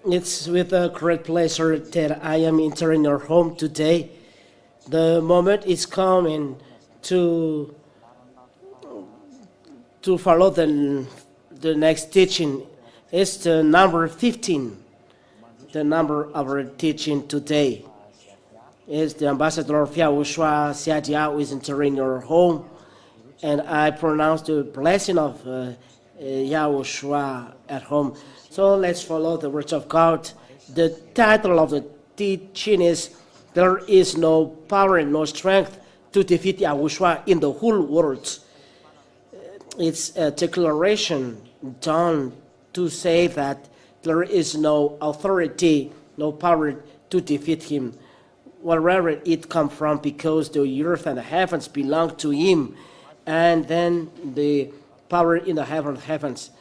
It's with a great pleasure that I am entering your home today. The moment is coming to follow the next teaching. It's the number 15. The number of our teaching today is the ambassador of Yahhoshua Siadia who is entering your home, and I pronounce the blessing of Yahhoshua at home. So let's follow the words of God. The title of the teaching is "There is no power and no strength to defeat Yahhoshua in the whole world." It's a declaration done to say that there is no authority, no power to defeat him, wherever it comes from, because the earth and the heavens belong to him, and then the power in the heavens.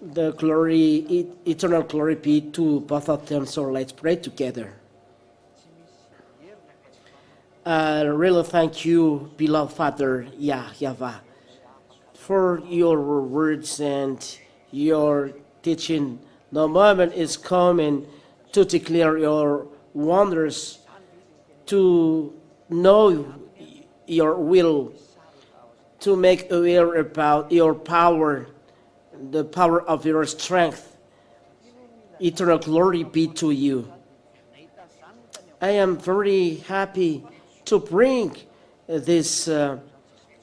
The glory, eternal glory be to both of them. So let's pray together. I really thank you, beloved Father Yahweh, for your words and your teaching. The moment is coming to declare your wonders, to know your will, to make aware about your power, the power of your strength. Eternal glory be to you. I am very happy to bring these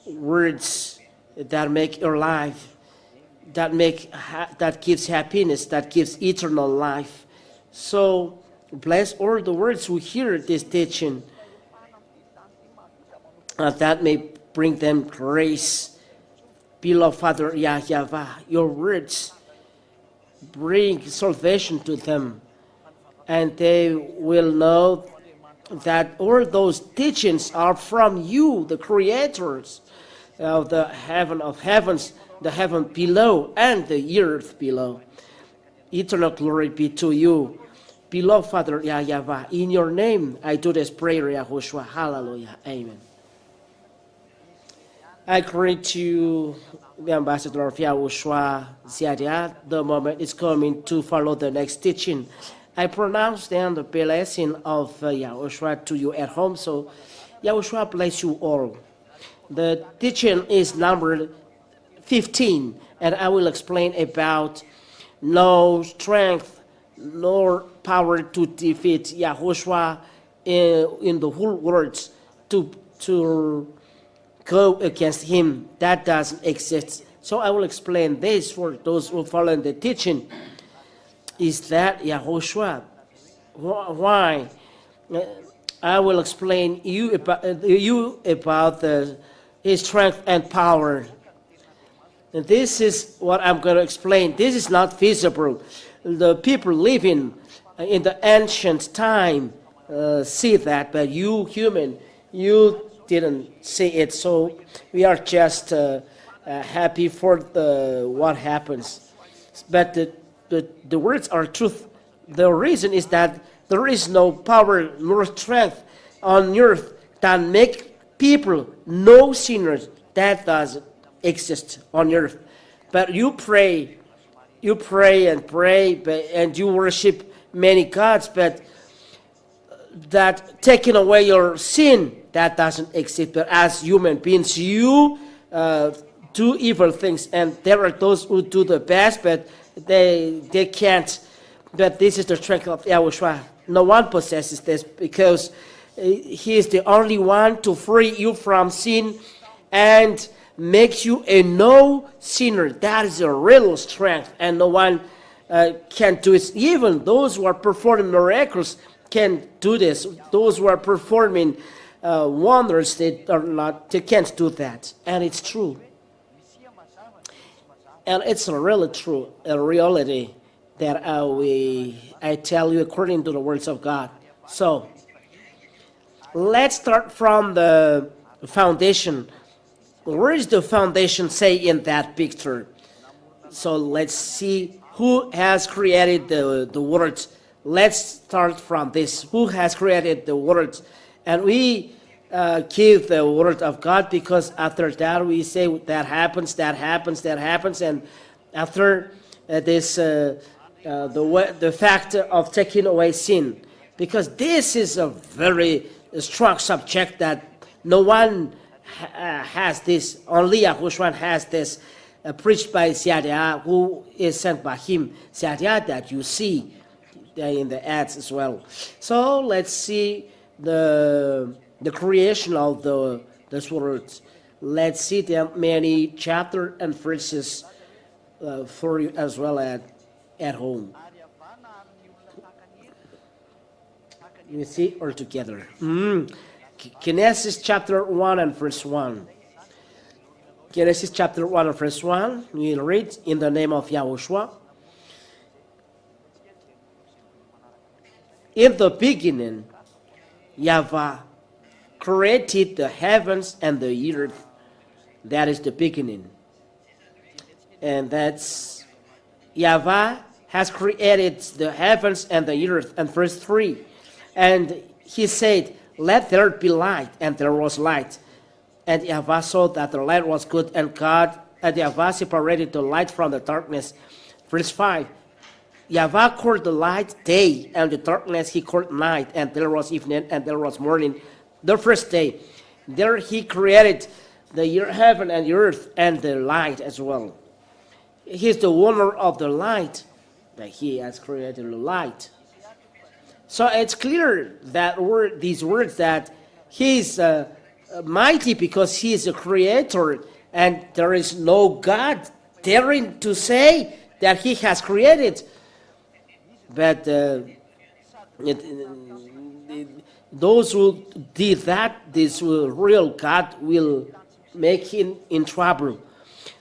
words that make your life, that gives happiness, that gives eternal life. So bless all the words who hear this teaching, that may bring them grace. Beloved Father Yahweh, your words bring salvation to them, and they will know that all those teachings are from you, the creators of the heaven of heavens, the heaven below and the earth below. Eternal glory be to you, beloved Father Yahweh. In your name I do this prayer, Yahushua. Hallelujah. Amen. I greet you, the ambassador of Yahhoshua Ziadia. The moment is coming to follow the next teaching. I pronounce then the blessing of Yahhoshua to you at home. So Yahhoshua bless you all. The teaching is number 15, and I will explain about no strength nor power to defeat Yahhoshua in the whole world, to go against him. That doesn't exist. So I will explain this for those who follow the teaching. Is that Yahhoshua? Why? I will explain you about his strength and power. And this is what I'm going to explain. This is not feasible. The people living in the ancient time see that, but you human, you didn't see it. So we are just happy for what happens. But the words are truth. The reason is that there is no power nor strength on earth that make people no sinners. That doesn't exist on earth. But you pray and pray, and you worship many gods, but that taking away your sin, that doesn't exist. But as human beings, you do evil things, and there are those who do the best, but they can't. But this is the strength of Yahhoshua. No one possesses this, because he is the only one to free you from sin and makes you a no sinner. That is a real strength, and no one can do it. Even those who are performing miracles can do this. Those who are performing wonders, they can't do that. And it's true. And it's really true, a reality that I tell you according to the words of God. So let's start from the foundation. Where is the foundation say in that picture? So let's see who has created the words. Let's start from this. Who has created the words? And we give the word of God, because after that we say that happens, and after this the factor of taking away sin, because this is a very strong subject that no one has this. Only Yahushua has this, preached by Siadia, who is sent by him. Siadia that you see in the ads as well. So let's see the creation of this world. Let's see the many chapters and verses for you as well at home. You see all together. Genesis chapter 1 and verse 1. Genesis chapter 1 and verse 1. We'll read in the name of Yahushua. In the beginning, Yahweh created the heavens and the earth. That is the beginning. And that's Yahweh has created the heavens and the earth. And verse 3. And he said, let there be light, and there was light. And Yahweh saw that the light was good, and Yahweh separated the light from the darkness. Verse 5. Yahweh called the light day, and the darkness he called night, and there was evening, and there was morning. The first day, there he created the heaven and the earth and the light as well. He is the owner of the light, that he has created the light. So it's clear that these words that he is mighty because he is a creator, and there is no God daring to say that he has created. But those who did that, this real God will make him in trouble.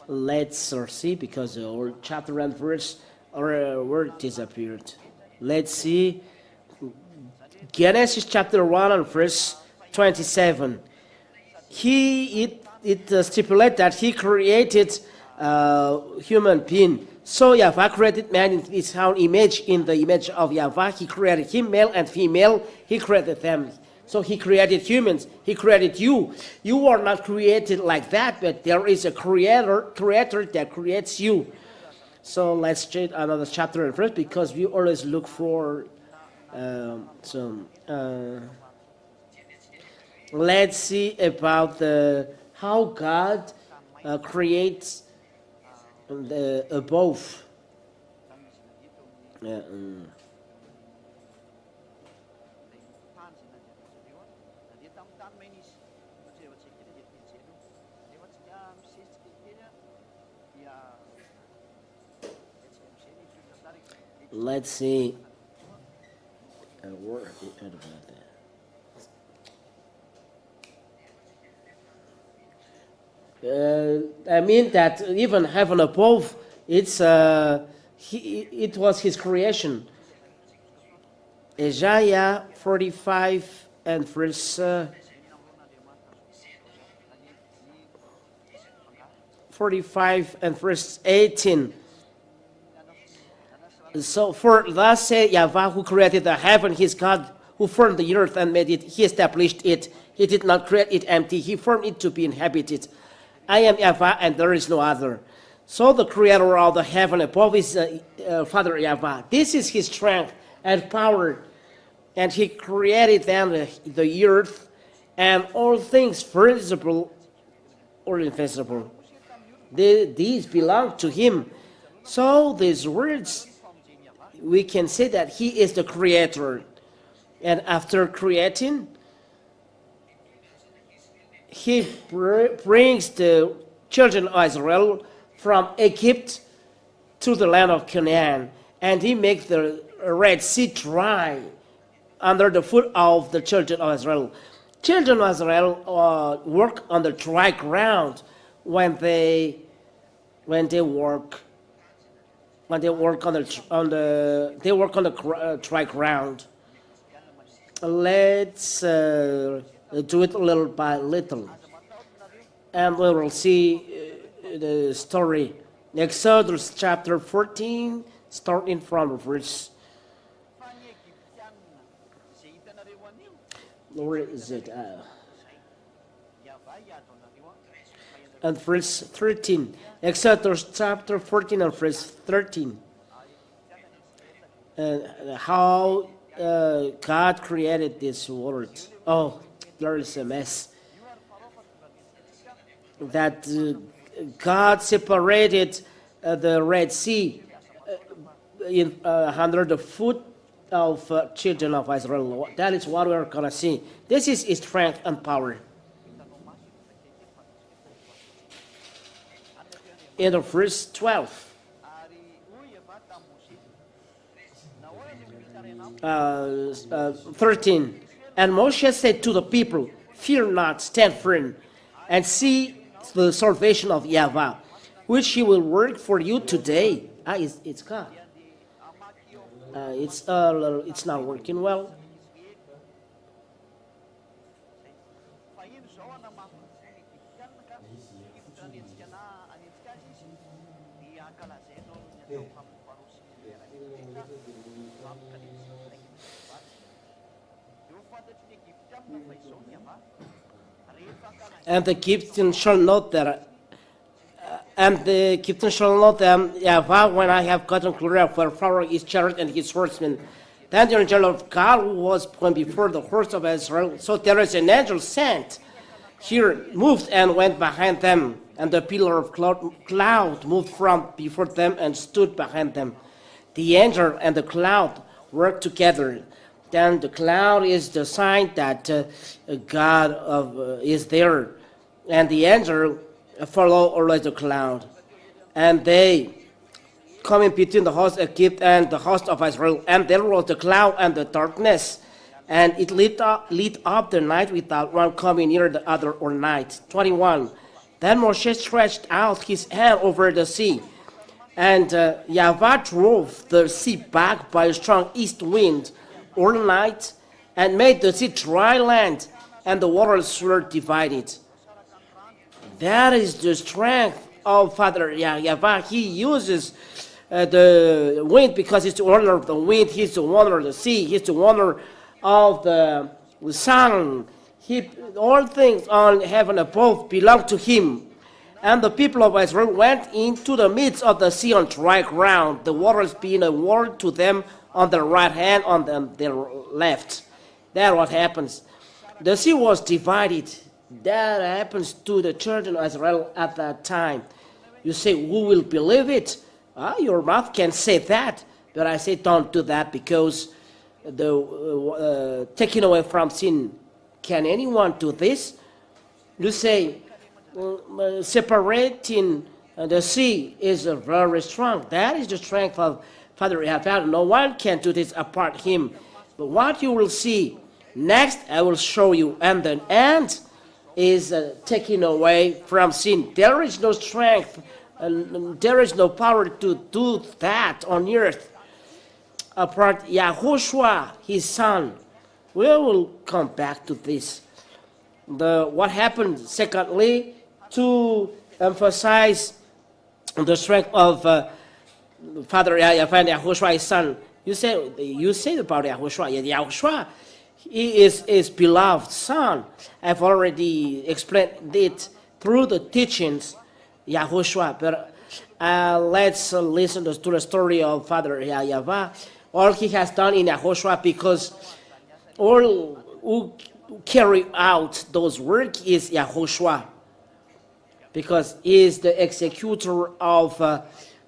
Let's see, because our chapter and verse or word disappeared. Let's see. Genesis chapter 1 and verse 27. It stipulates that he created human being. So Yahweh created man in his own image, in the image of Yahweh. He created him, male and female. He created them. So he created humans. He created you. You are not created like that, but there is a creator that creates you. So let's check another chapter and verse, because we always look for let's see about how God creates the above. Let's see. Word about that. I mean that even heaven above, it was his creation. Isaiah 45 and verse 45 and verse 18. So for thus said Yahweh, who created the heaven, his God, who formed the earth and made it, he established it. He did not create it empty, he formed it to be inhabited. I am Yahweh, and there is no other. So the creator of the heaven above is Father Yahweh. This is his strength and power. And he created then the earth and all things visible or invisible. These belong to him. So these words, we can say that he is the creator. And after creating, he brings the children of Israel from Egypt to the land of Canaan. And he makes the Red Sea dry under the foot of the children of Israel. Children of Israel work on the dry ground when they work on the dry ground. Let's do it little by little, and we will see the story. Exodus chapter 14, starting from verse. Where is it? And verse 13. Exodus chapter 14 and verse 13. how God created this world. Oh, there is a mess. That God separated the Red Sea under the foot of children of Israel. That is what we're going to see. This is his strength and power. In the verse 12. 13. And Moshe said to the people, fear not, stand firm, and see the salvation of Yahweh, which he will work for you today. It's God. It's not working well. And the Egyptian shall not that. And the Egyptian shall not Yahweh, when I have gotten clear for Pharaoh his chariot and his horsemen. Then the angel of God who was going before the horse of Israel. So there is an angel sent here, moved and went behind them. And the pillar of cloud moved from before them and stood behind them. The angel and the cloud worked together. Then the cloud is the sign that God is there. And the angel follow always the cloud. And they come in between the host of Egypt and the host of Israel. And there was the cloud and the darkness. And it lit up the night without one coming near the other or night. 21. Then Moshe stretched out his hand over the sea. And Yahweh drove the sea back by a strong east wind all night and made the sea dry land, and the waters were divided. That is the strength of Father Yahweh. He uses the wind because he's the owner of the wind, he's the owner of the sea, he's the owner of the sun. All things on heaven above belong to him. And the people of Israel went into the midst of the sea on dry ground, the waters being a wall to them on their right hand, on their left. That's what happens. The sea was divided. That happens to the children of Israel at that time. You say, who will believe it? Your mouth can say that, but I say don't do that, because the taking away from sin. Can anyone do this? You say, separating the sea is very strong. That is the strength of Father Yahweh. No one can do this apart him. But what you will see next, I will show you. And the end is taking away from sin. There is no strength, and there is no power to do that on earth apart Yahhoshua, his son. We will come back to this. What happened, secondly, to emphasize the strength of Father Yahweh and Yahhoshua, his son. You say about Yahhoshua. Yahhoshua, he is his beloved son. I've already explained it through the teachings, Yahhoshua. But let's listen to the story of Father Yahweh. All he has done in Yahhoshua, because all who carry out those work is Yahhoshua, because he is the executor of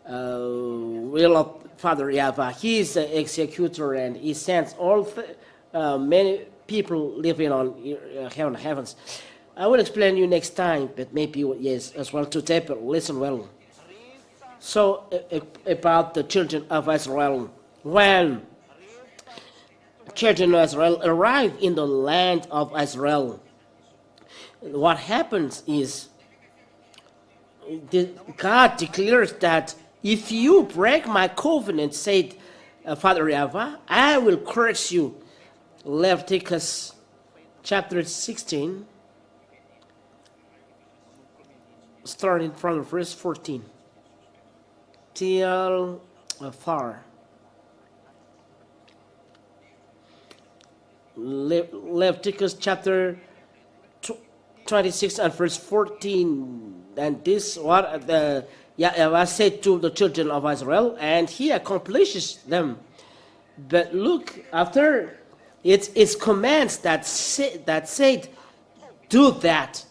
will of Father Yahweh. He is the executor, and he sends all many people living on heavens. I will explain you next time, but maybe yes as well today. But listen well. So about the children of Israel. When children of Israel arrive in the land of Israel, what happens is God declares that if you break my covenant, said Father Yahweh, I will curse you. Leviticus chapter 16, starting from verse 14 till far. Leviticus chapter 26 and verse 14, and this what Yahweh said to the children of Israel, and he accomplishes them. But look, after it's commands that said, do that.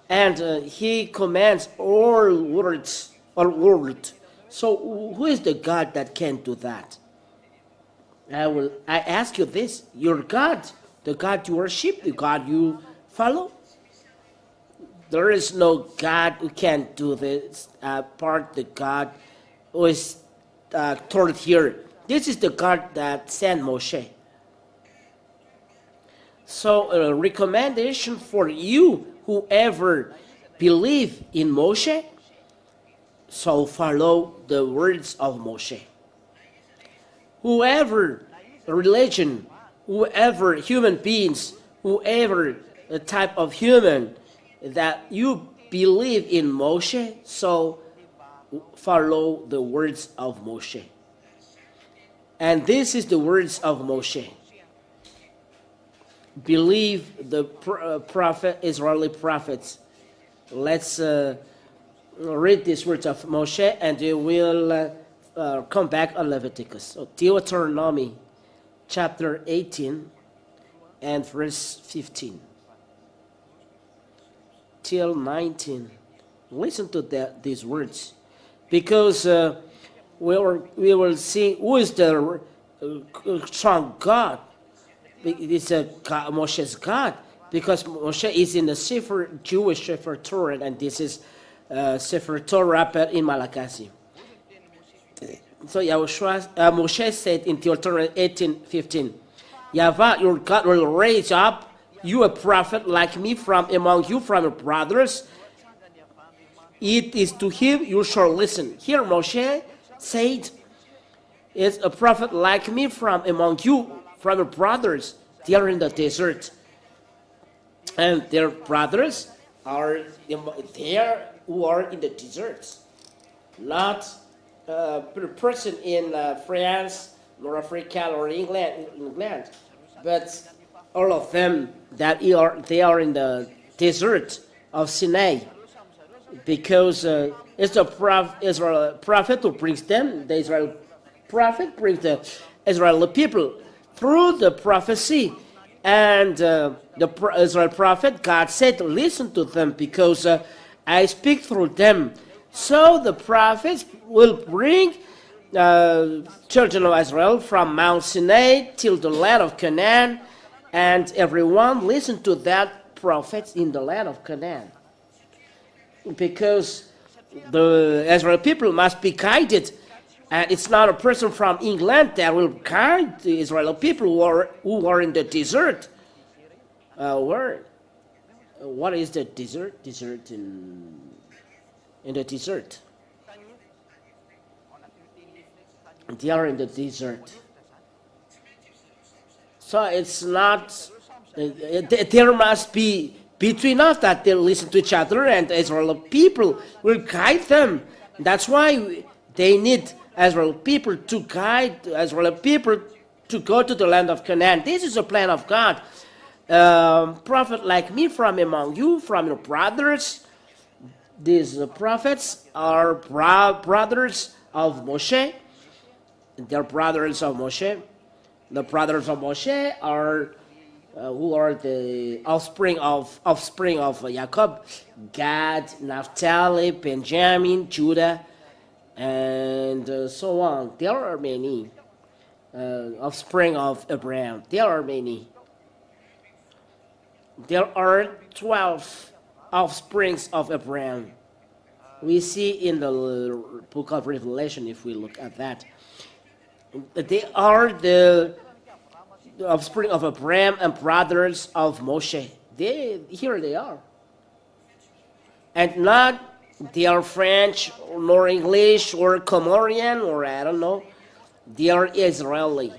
And he commands all words, all word. So who is the God that can do that? I ask you this, your God, the God you worship, the God you follow, there is no God who can do this part, the God who is told here. This is the God that sent Moshe. So a recommendation for you, whoever believe in Moshe, so follow the words of Moshe. Whoever religion, whoever human beings, whoever type of human that you believe in Moshe, so follow the words of Moshe. And this is the words of Moshe. Believe the Israeli prophets. Let's read these words of Moshe, and we will come back on Leviticus. So Deuteronomy chapter 18 and verse 15 till 19. Listen to these words, because we will see who is the strong God. It's Moshe's God, because Moshe is in the Jewish Sefer Torah, and this is Sefer Torah but in Malachi. So Yahushua, Moshe said in Deuteronomy 18:15, Yahweh your God will raise up you a prophet like me from among you, from your brothers. It is to him you shall listen. Here Moshe said, it's a prophet like me from among you, from your brothers. They are in the desert, and their brothers are there who are in the deserts, not a person in France, nor Africa, or England, but all of them that they are in the desert of Sinai, because it's the Israel prophet who brings them. The Israel prophet brings the Israeli people through the prophecy, and the Israel prophet, God said, listen to them, because I speak through them. So the prophets will bring children of Israel from Mount Sinai till the land of Canaan, and everyone listen to that prophet in the land of Canaan, because the Israel people must be guided. And it's not a person from England that will guide the Israeli people who are in the desert. What is the desert? Desert in the desert. They are in the desert. So it's not, there must be between us that they listen to each other, and the Israeli people will guide them. That's why they need Israel people to guide Israel people to go to the land of Canaan. This is a plan of God. Prophet like me from among you, from your brothers. These prophets are brothers of Moshe. They're brothers of Moshe. The brothers of Moshe are who are the offspring of Jacob: Gad, Naphtali, Benjamin, Judah, and so on. There are many offspring of Abraham. There are many. There are 12 offsprings of Abraham. We see in the book of Revelation, if we look at that. They are the offspring of Abraham and brothers of Moshe. Here they are. And not they are French, nor English, or Comorian, or I don't know. They are Israeli.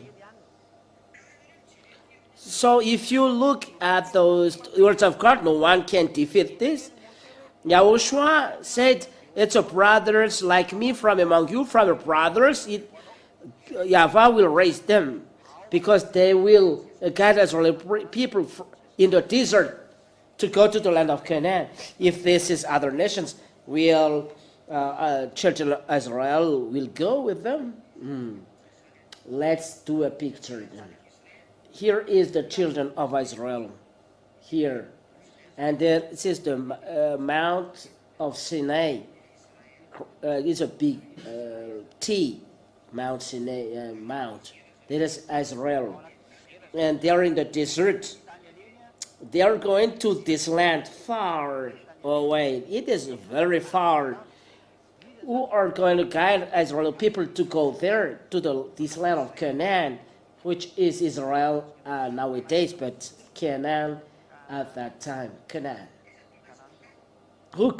So if you look at those words of God, no one can defeat this. Yahushua said, it's a brothers like me from among you, from your brothers. Yahweh will raise them, because they will guide Israeli people in the desert to go to the land of Canaan. If this is other nations, children of Israel will go with them. Let's do a picture. Here is the children of Israel. Here. And then this is the Mount of Sinai. It's a big T, Mount Sinai, Mount. That is Israel. And they are in the desert. They are going to this land far away. It is very far. Who are going to guide Israeli people to go there, to this land of Canaan, which is Israel nowadays, but Canaan at that time, Canaan. Who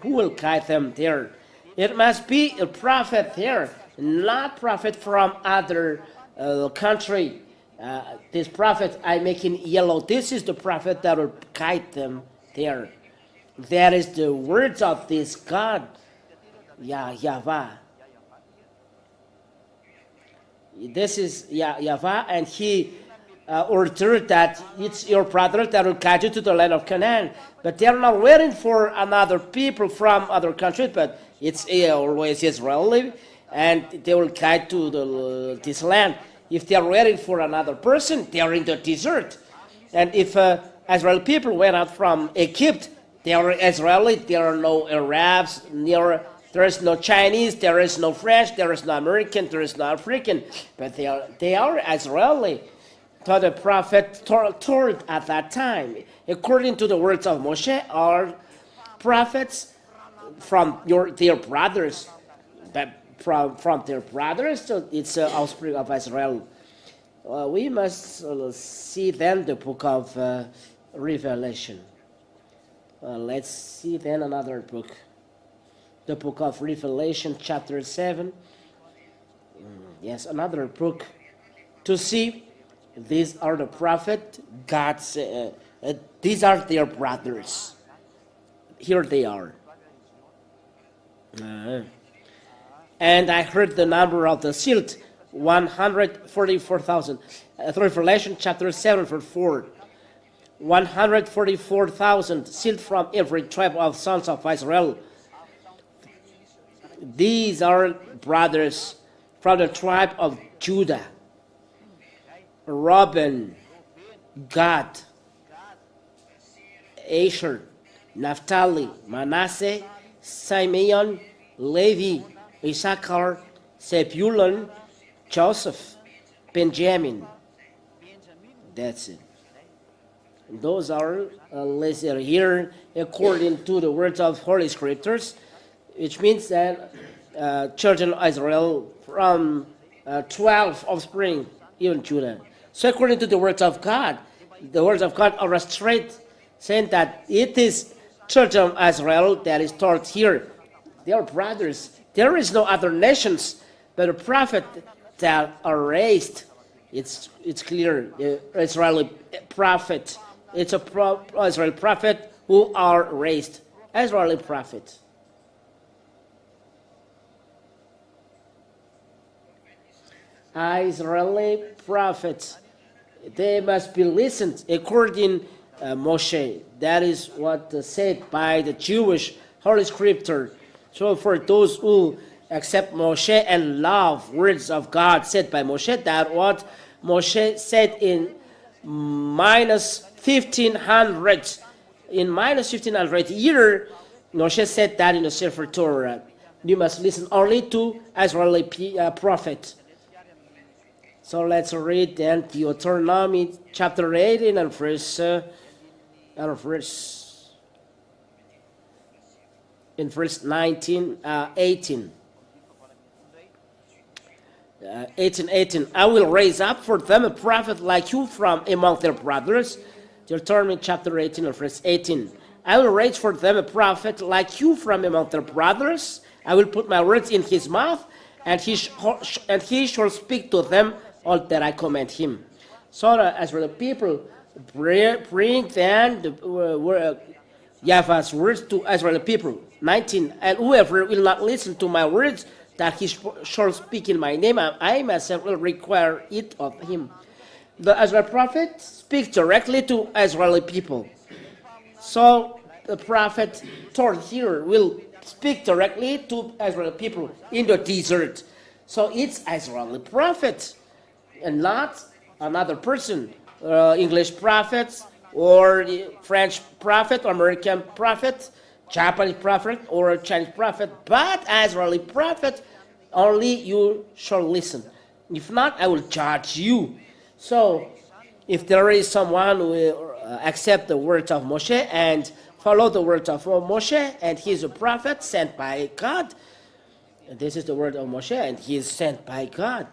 will guide them there? It must be a prophet there, not prophet from other country. This prophet I make in yellow, this is the prophet that will guide them there. That is the words of this God, Yahweh. This is Yahweh, and he ordered that it's your brother that will guide you to the land of Canaan. But they are not waiting for another people from other countries, but it's always Israeli, and they will guide to this land. If they are waiting for another person, they are in the desert. And if Israeli people went out from Egypt, they are Israeli, there are no Arabs, there is no Chinese, there is no French, there is no American, there is no African, but they are Israeli. So the prophet told at that time, according to the words of Moshe, are prophets from their brothers, but from their brothers, so it's offspring of Israel. We must see then the book of Revelation. Let's see then another book. The book of Revelation, chapter 7. Yes, another book. To see, these are the prophet, God's, these are their brothers. Here they are. And I heard the number of the sealed, 144,000. Revelation chapter 7, verse 4. 144,000 sealed from every tribe of sons of Israel. These are brothers from the tribe of Judah, Reuben, Gad, Asher, Naphtali, Manasseh, Simeon, Levi, Issachar, Zebulun, Joseph, Benjamin. That's it. Those are listed here according to the words of Holy Scriptures, which means that children of Israel from 12 offspring, even Judah. So according to the words of God are straight, saying that it is children of Israel that is taught here. They are brothers. There is no other nations but a prophet that are raised. It's clear, Israeli prophet. It's a Israeli prophet who are raised. Israeli prophet. Israeli prophets, they must be listened according Moshe. That is what said by the Jewish Holy Scripture. So for those who accept Moshe and love words of God said by Moshe, that what Moshe said in minus 1500. In minus 1500 year, Moshe said that in the Sefer Torah. You must listen only to Israeli prophet. So let's read then Deuteronomy chapter 18 and verse 19, 18. 18. I will raise up for them a prophet like you from among their brothers. Deuteronomy chapter 18 and verse 18. I will raise for them a prophet like you from among their brothers. I will put my words in his mouth, and he shall speak to them all that I command him. So as for the people, bring then Yahweh's words to Israeli people. 19. And whoever will not listen to my words that he shall speak in my name, I myself will require it of him. The Israeli prophet speaks directly to Israeli people. So the prophet told here will speak directly to Israeli people in the desert. So it's Israeli prophet. and not another person, English prophets or French prophet, American prophet, Japanese prophet, or Chinese prophet, but Israeli prophet, only you shall listen. If not, I will judge you. So, if there is someone who will accept the words of Moshe and follow the words of Moshe, and he is a prophet sent by God, this is the word of Moshe, and he is sent by God.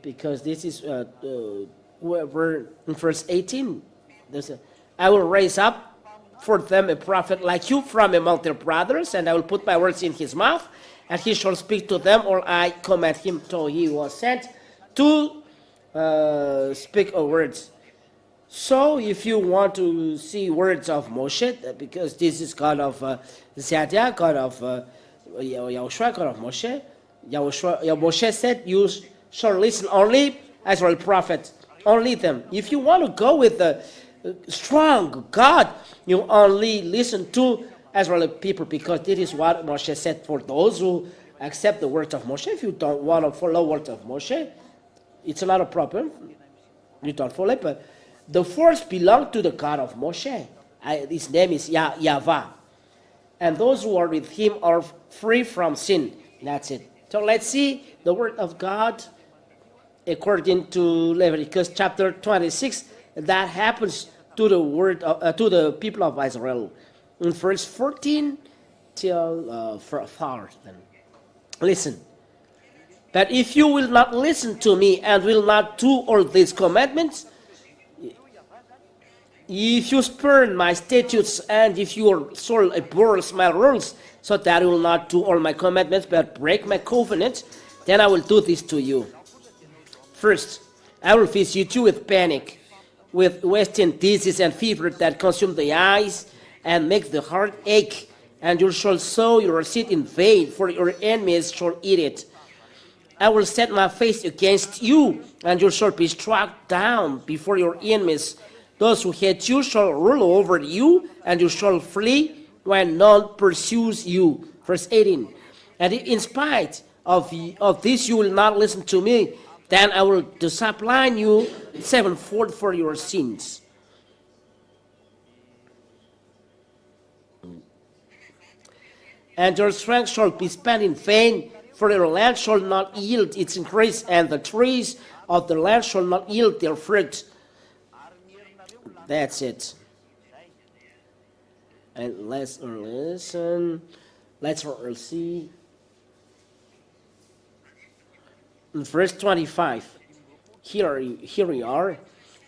Because this is we're in verse 18. I will raise up for them a prophet like you from among their brothers, and I will put my words in his mouth, and he shall speak to them, or I command him. So he was sent to speak words. So if you want to see words of Moshe, because this is God of Zadiah, God of Yahhoshua, God of Moshe, Moshe said, you shall listen only Israel prophets, only them. If you want to go with the strong God, you only listen to Israeli people, because this is what Moshe said for those who accept the words of Moshe. If you don't want to follow words of Moshe, it's not a problem. You don't follow it, but the first belong to the God of Moshe. His name is Yahweh. And those who are with him are free from sin. That's it. So let's see the word of God according to Leviticus chapter 26. That happens to the word to the people of Israel. In verse 14 till 4. Listen. But if you will not listen to me and will not do all these commandments, if you spurn my statutes, and if your soul abhors my rules, so that you will not do all my commandments but break my covenant, then I will do this to you. First, I will visit you with panic, with wasting disease and fever that consume the eyes and make the heart ache, and you shall sow your seed in vain, for your enemies shall eat it. I will set my face against you, and you shall be struck down before your enemies. Those who hate you shall rule over you, and you shall flee when none pursues you. Verse 18. And if in spite of this you will not listen to me, then I will discipline you sevenfold for your sins. And your strength shall be spent in vain, for your land shall not yield its increase, and the trees of the land shall not yield their fruit. That's it. And let's listen. Let's see. In verse 25. Here we are.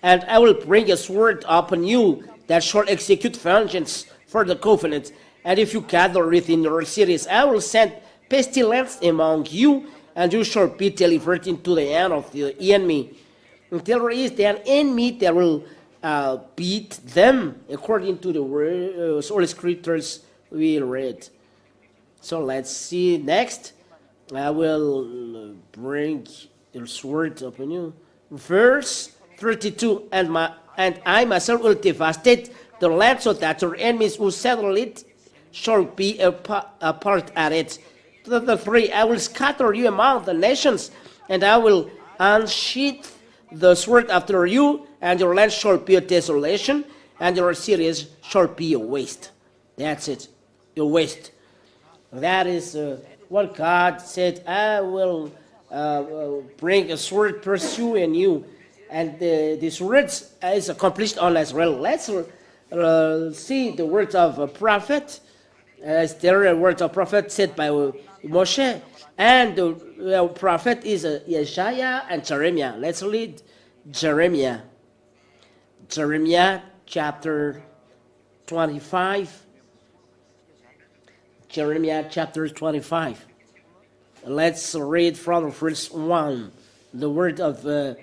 And I will bring a sword upon you that shall execute vengeance for the covenant. And if you gather within your cities, I will send pestilence among you, and you shall be delivered into the hand of the enemy. Until there is an enemy that will beat them, according to the Holy Scriptures we read. So let's see next. I will bring the sword upon you. Verse 32. And I myself will devastate the land, so that your enemies who settle it shall be a part at it. 3. I will scatter you among the nations, and I will unsheath the sword after you, and your land shall be a desolation, and your cities shall be a waste. That's it, a waste. That is what God said. I will bring a sword pursuing you, and this word is accomplished on Israel. Let's see the words of a prophet. There are words of prophet said by Moshe, and the prophet is Yeshaya and Jeremiah. Let's read Jeremiah. Jeremiah chapter 25. Jeremiah chapter 25. Let's read from verse 1. The word of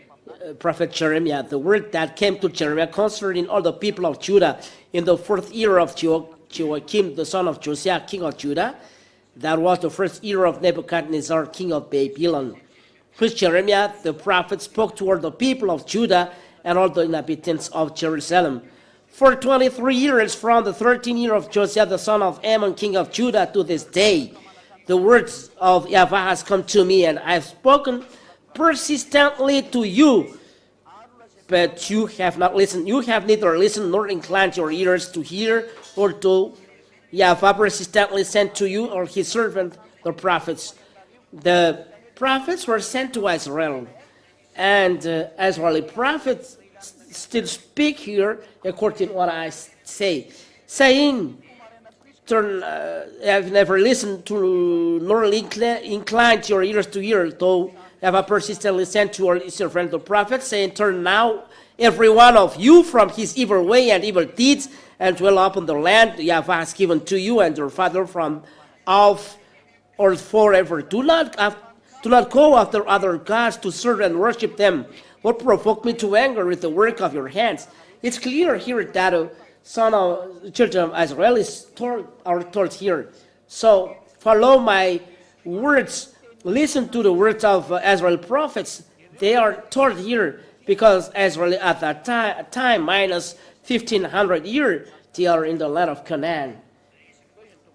prophet Jeremiah. The word that came to Jeremiah concerning all the people of Judah in the 4th year of Joachim, the son of Josiah, king of Judah. That was the 1st year of Nebuchadnezzar, king of Babylon. Which Jeremiah the prophet spoke toward the people of Judah and all the inhabitants of Jerusalem. For 23 years, from the 13th year of Josiah the son of Ammon, king of Judah, to this day, the words of Yahweh has come to me, and I have spoken persistently to you, but you have not listened. You have neither listened nor inclined your ears to hear or to Yahweh persistently sent to you or his servant, the prophets. The prophets were sent to Israel, and Israeli prophets still speak here according to what I say, saying, "Turn, have never listened to nor inclined your ears to hear, though have I persistently sent to your servant the prophet, saying, turn now every one of you from his evil way and evil deeds, and dwell upon the land Yahweh has given to you and your father from off or forever. Do not go after other gods to serve and worship them. What provoked me to anger with the work of your hands?" It's clear here that children of Israel are told here. So follow my words. Listen to the words of Israel prophets. They are told here because Israel at that time minus 1500 years, they are in the land of Canaan.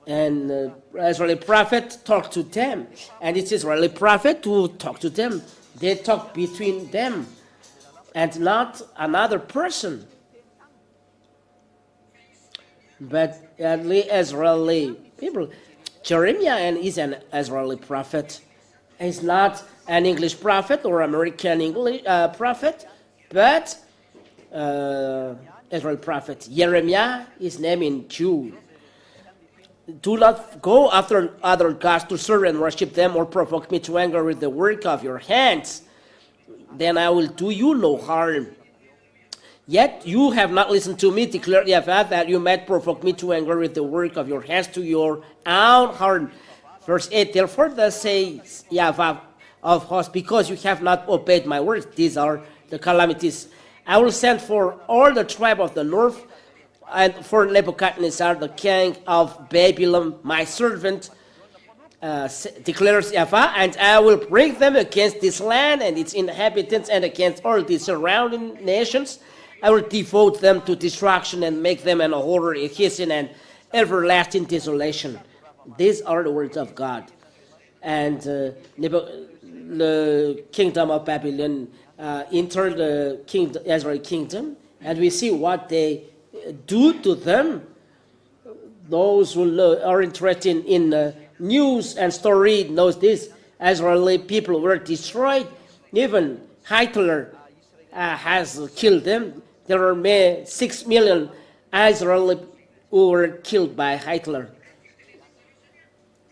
And Israeli prophet talked to them, and it's Israeli prophet who talked to them. They talk between them and not another person. But Israeli people, Jeremiah is an Israeli prophet. He's not an English prophet or American English prophet, but Israel prophet. Jeremiah is named in Jew. Do not go after other gods to serve and worship them, or provoke me to anger with the work of your hands. Then I will do you no harm. Yet you have not listened to me, declared Yahweh, that you might provoke me to anger with the work of your hands to your own harm. Verse 8, therefore thus says Yahweh of hosts, because you have not obeyed my words, these are the calamities. I will send for all the tribe of the north, and for Nebuchadnezzar, the king of Babylon, my servant, declares Yahweh, and I will bring them against this land and its inhabitants and against all the surrounding nations. I will devote them to destruction and make them an horror, a hissing and everlasting desolation. These are the words of God. And the kingdom of Babylon entered the Israeli kingdom, and we see what they do to them. Those who are interested in news and story knows this. Israeli people were destroyed. Even Hitler has killed them. There are 6 million Israeli who were killed by Hitler.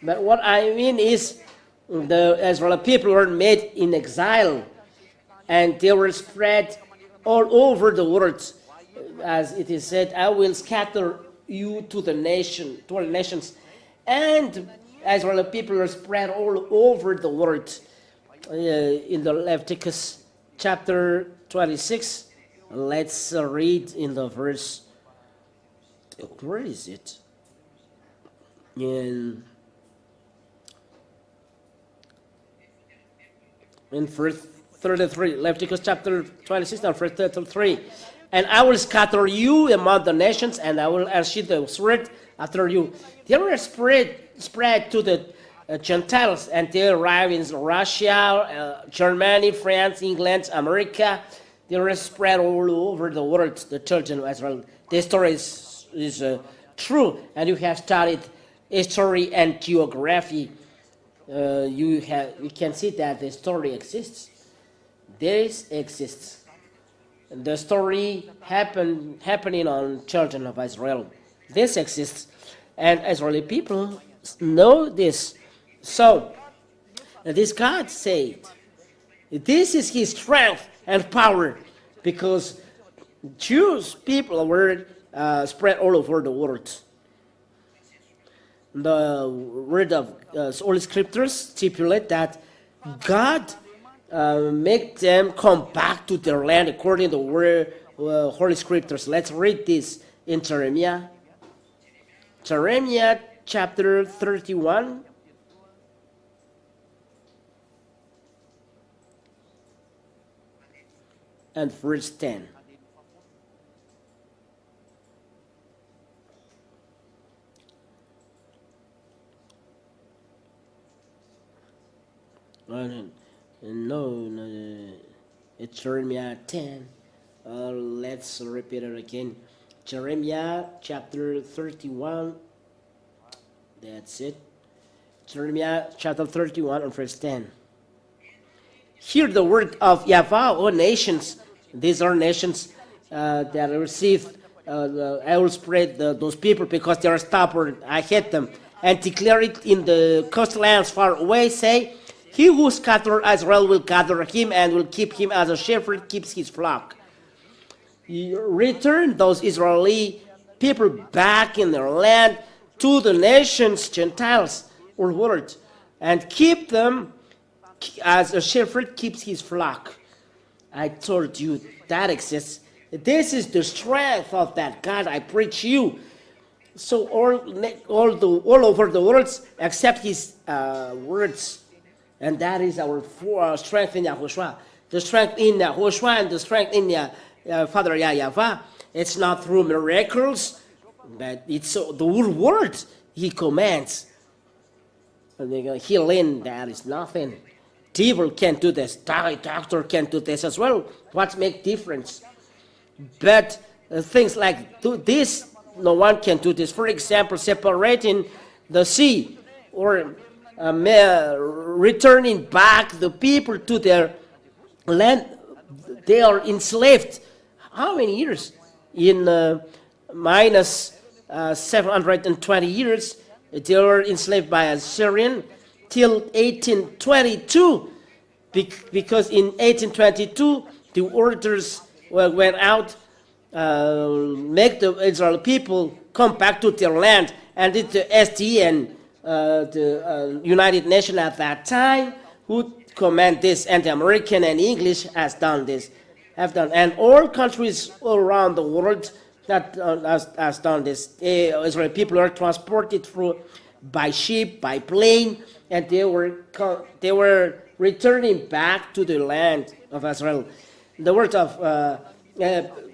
But what I mean is the Israeli people were made in exile, and they were spread all over the world. As it is said, I will scatter you to all nations. And Israeli people are spread all over the world. In the Leviticus chapter 26, let's read in the verse. Where is it? In verse 33, Leviticus chapter 26 and verse 33. And I will scatter you among the nations, and I will unsheath the sword after you. They were spread to the Gentiles, and they arrived in Russia, Germany, France, England, America. They were spread all over the world, the children of Israel. This story is true, and you have studied history and geography. You can see that the story exists. This exists. The story happening on children of Israel. This exists, and Israeli people know this. So, this God said, this is his strength and power, because Jewish people were spread all over the world. The word of Holy Scriptures stipulate that God make them come back to their land according to the word, Holy Scriptures. Let's read this in Jeremiah. Jeremiah chapter 31. And verse 10. No, it's Jeremiah 10. Let's repeat it again. Jeremiah chapter 31. That's it. Jeremiah chapter 31 and verse 10. Hear the word of Yahweh, O nations. These are nations that receive. I will spread those people because they are stubborn. I hate them. And declare it in the coastlands far away. Say, he who scattered Israel will gather him and will keep him as a shepherd keeps his flock. You return those Israeli people back in their land to the nations, Gentiles, or world, and keep them as a shepherd keeps his flock. I told you that exists. This is the strength of that God I preach you. So all over the world accept his words. And that is our strength in Yahushua. The strength in Yahushua and the strength in Father Yahweh. It's not through miracles, but it's the whole word he commands. And they go, healing, that is nothing. Devil can't do this. Doctor can't do this as well. What makes difference? But things like this, no one can do this. For example, separating the sea or returning back the people to their land. They are enslaved. How many years? In minus 720 years, they were enslaved by Assyrian till 1822. Because in 1822, the orders went out, make the Israel people come back to their land, and it's the SDN, the United Nations at that time, who command this, and the American and English has done this, and all countries all around the world that has done this. Israeli people are transported through by ship, by plane, and they were returning back to the land of Israel. The word of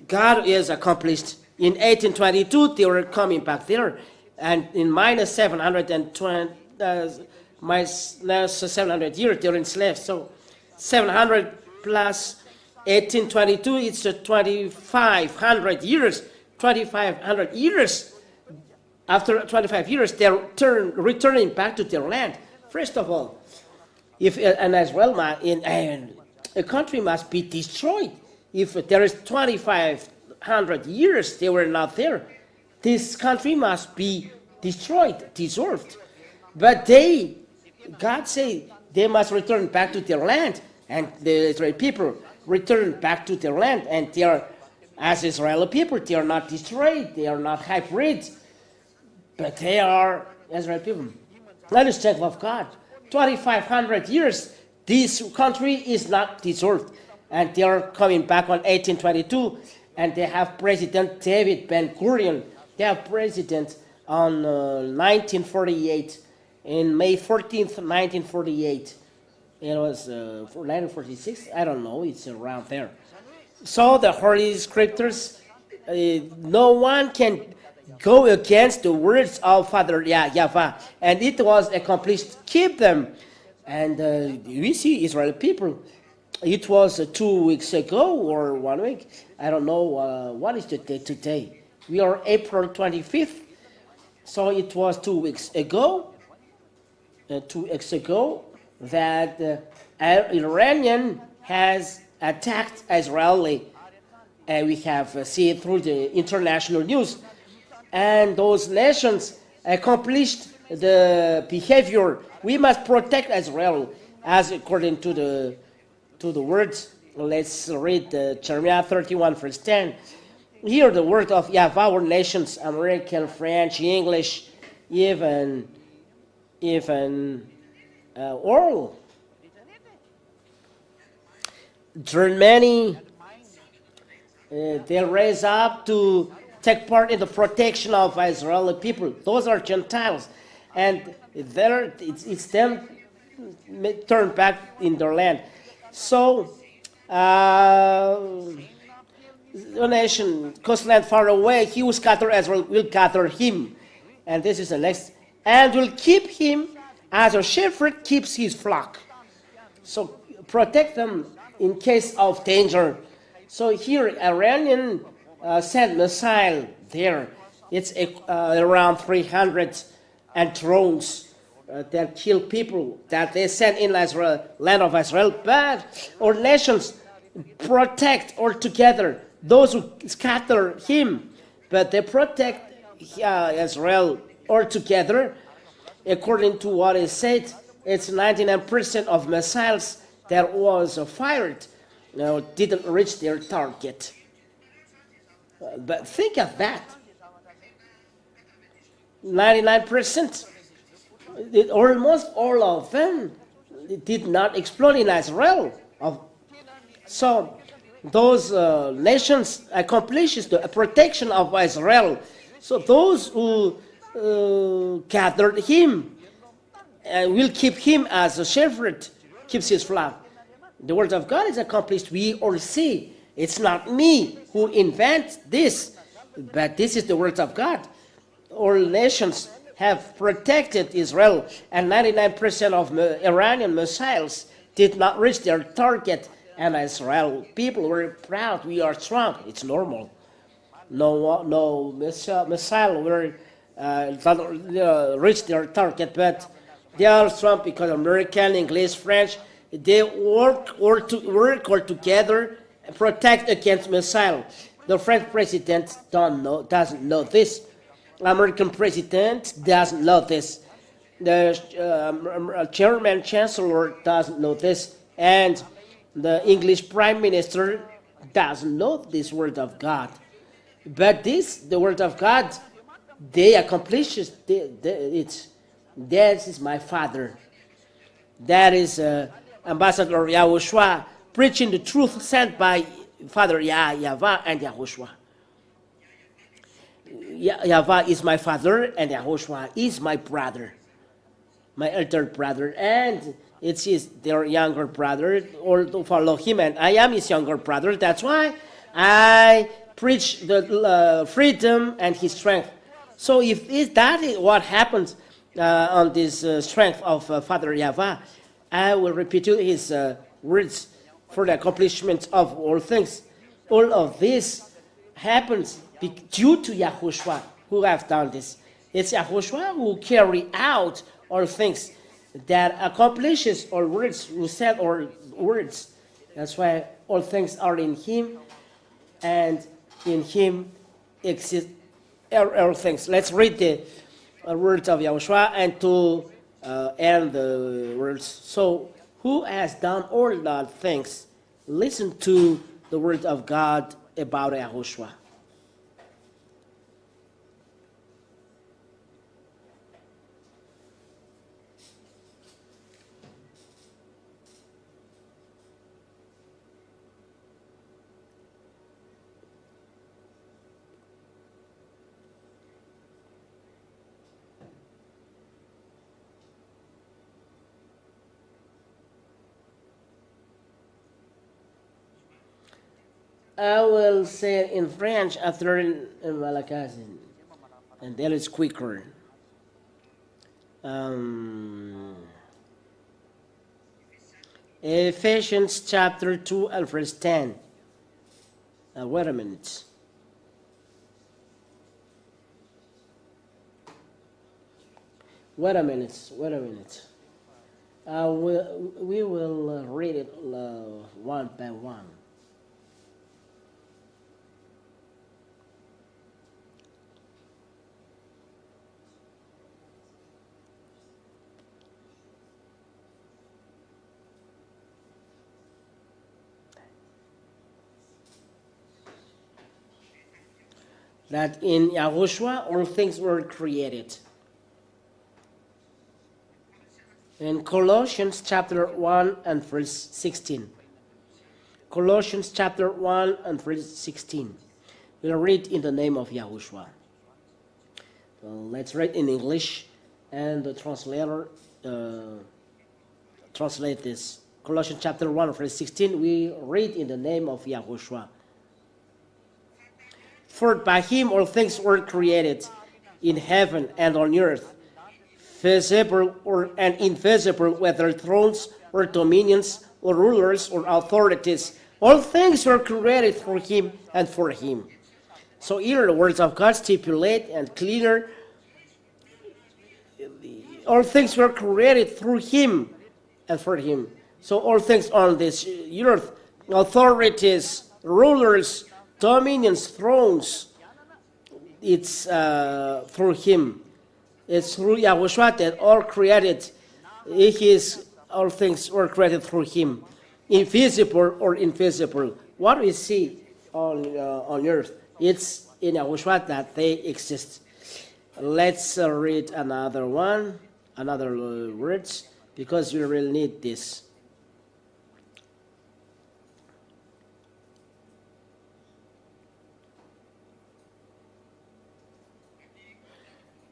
God is accomplished. In 1822, they were coming back there, and in minus 720, minus 700 years, they were enslaved. So 700 plus 1822, it's 2,500 years. 2,500 years. After 25 years, they're returning back to their land. First of all, a country must be destroyed. If there is 2,500 years they were not there, this country must be destroyed, dissolved. But God said they must return back to their land, and the Israeli people return back to their land, and they are, as Israeli people, they are not destroyed, they are not hybrid, but they are Israeli people. That is the strength of God. 2,500 years, this country is not dissolved, and they are coming back on 1822, and they have President David Ben-Gurion. They have president on 1948, in May 14th, 1948. It was for 1946, I don't know, it's around there. So the Holy Scriptures, no one can go against the words of Father Yahweh, and it was accomplished. Keep them. And we see Israeli people. It was 2 weeks ago or 1 week. I don't know what is the date today. We are April 25th. So it was 2 weeks ago. 2 weeks ago that Iranian has attacked Israeli. And we have seen through the international news. And those nations accomplished the behavior. We must protect Israel, as according to the words. Let's read Jeremiah 31, verse 10. Hear the word of Yahweh, our nations, American, French, English, even all. Germany, they raise up to take part in the protection of Israeli people. Those are Gentiles, and it's them turn back in their land. So, the nation, coastland far away, he who scattered Israel will gather him. And this is the next. And will keep him as a shepherd keeps his flock. So protect them in case of danger. So here, Iranian sent missile there. It's around 300 and drones that kill people that they send in Israel, land of Israel. But our nations protect altogether those who scatter him, but they protect Israel altogether. According to what is said, it's 99% of missiles that was fired didn't reach their target. But think of that. 99%, almost all of them did not explode in Israel. So those nations accomplishes the protection of Israel. So those who gathered him and will keep him as a shepherd, keeps his flock. The word of God is accomplished. We all see. It's not me who invent this, but this is the word of God. All nations have protected Israel, and 99% of Iranian missiles did not reach their target, and Israel people were proud. We are strong. It's normal. No missile will reach their target, but they are strong because American, English, French, they work all together and protect against missile. The French president doesn't know this. American president doesn't know this. The German chancellor doesn't know this, and the English prime minister doesn't know this word of God. But the word of God, they accomplish it. That is my father. That is Ambassador Yahhoshua preaching the truth sent by Father Yahweh and Yahhoshua. Yahweh is my father and Yahhoshua is my brother, my elder brother, and it is their younger brother, all to follow him, and I am his younger brother. That's why I preach the freedom and his strength. So if that is what happens on this strength of Father Yahweh, I will repeat you his words for the accomplishment of all things. All of this happens due to Yahhoshua who have done this. It's Yahhoshua who carry out all things, that accomplishes all words, who said all words. That's why all things are in him, and in him exist all things. Let's read the words of Yahhoshua and to end the words. So, who has done all the things? Listen to the word of God about Yahhoshua. I will say it in French after in Malagasy, and that is quicker. Ephesians chapter 2 and verse 10. Wait a minute. Wait a minute. We will read it one by one. That in Yahhoshua all things were created. In Colossians chapter 1 and verse 16. Colossians chapter 1 and verse 16. We'll read in the name of Yahhoshua. So let's read in English, and the translator translate this. Colossians chapter 1 verse 16, we read in the name of Yahhoshua. For by him all things were created, in heaven and on earth, visible and invisible, whether thrones or dominions or rulers or authorities. All things were created through him and for him. So here the words of God stipulate and clear. All things were created through him and for him. So all things on this earth, authorities, rulers, dominions, thrones, it's through him. It's through Yahushua that all created. All things were created through him, invisible or invisible. What we see on earth, it's in Yahushua that they exist. Let's read another one, another words, because you will need this.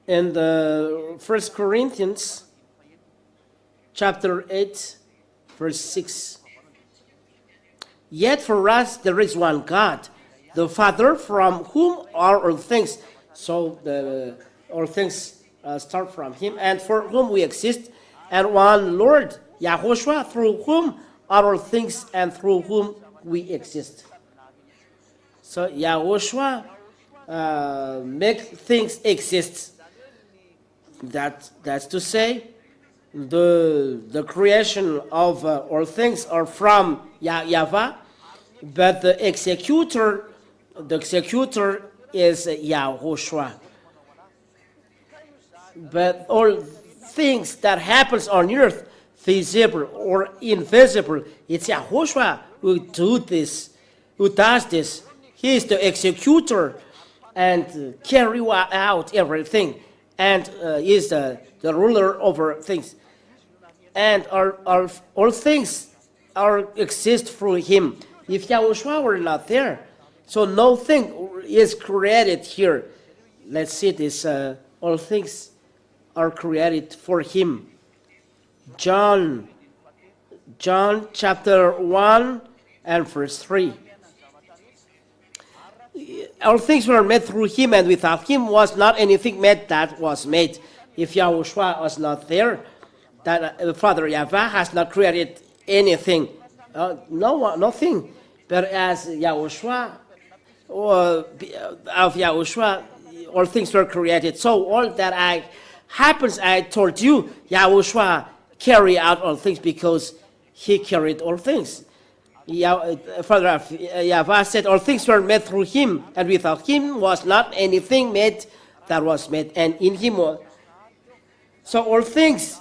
In the 1 Corinthians chapter 8, verse 6. Yet for us there is one God, the Father, from whom are all things. So all things start from him, and for whom we exist, and one Lord, Yahhoshua, through whom are all things and through whom we exist. So Yahhoshua make things exist. That's to say, the creation of all things are from Yahweh, but the executor is Yahhoshua. But all things that happens on earth, visible or invisible, it's Yahhoshua who does this. He is the executor and carry out everything, and is the ruler over things. And all things exist through him. If Yahushua were not there, so nothing is created here. Let's see this. All things are created for him. John chapter 1 and verse 3. All things were made through him, and without him was not anything made that was made. If Yahushua was not there, that Father Yahweh has not created anything. Nothing. But as Yahushua, of Yahushua, all things were created. So all that happens, I told you, Yahushua carry out all things because he carried all things. Father Yahweh said, all things were made through him, and without him was not anything made that was made, and in him was. So all things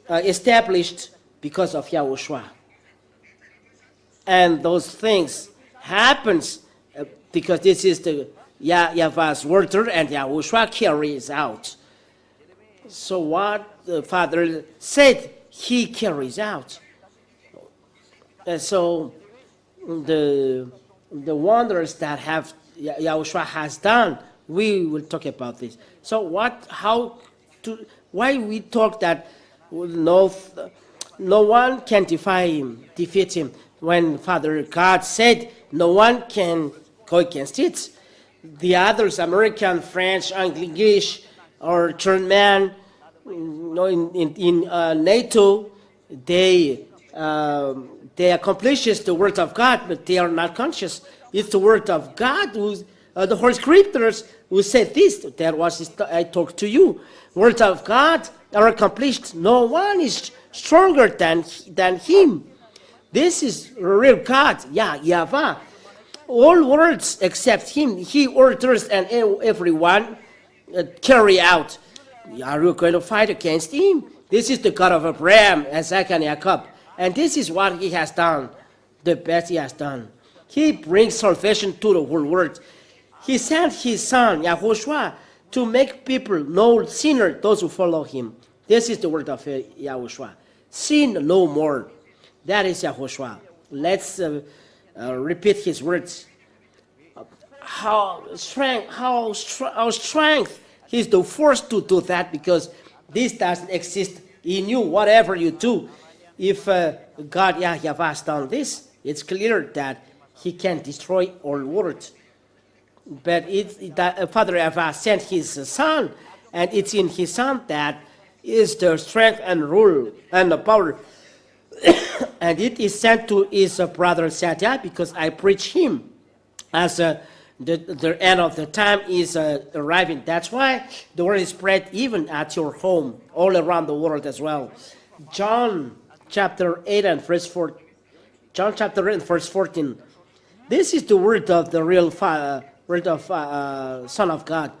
established because of Yahushua. And those things happens because this is the Yahweh's word, and Yahushua carries out. So what the Father said, he carries out. And so the wonders that Yahushua has done, we will talk about this. So why we talk that no one can defeat him, when Father God said no one can go against it. The others, American, French, English, or German, in NATO, they accomplishes the word of God, but they are not conscious. It's the word of God, the Holy Scriptures, who said this. That was I talked to you. Word of God are accomplished. No one is stronger than him. This is real God, Yahweh. All words except him, he orders, and everyone carry out. Are you going to fight against him? This is the God of Abraham, Isaac, and Jacob. And this is what he has done, the best he has done. He brings salvation to the whole world. He sent his son, Yahhoshua, to make people no sinner, those who follow him. This is the word of Yahushua. Sin no more. That is Yahhoshua. Let's repeat his words. How strength he's the force to do that, because this doesn't exist in you. Whatever you do, if God Yahweh has done this, it's clear that he can destroy all world. But Father Yahweh sent his son, and it's in his son that is the strength and rule and the power And it is sent to his brother Sadia, because I preach him as the end of the time is arriving. That's why the word is spread even at your home, all around the world as well. John chapter 8 and verse 4. John chapter 8 and verse 14. This is the word of the real word of Son of God.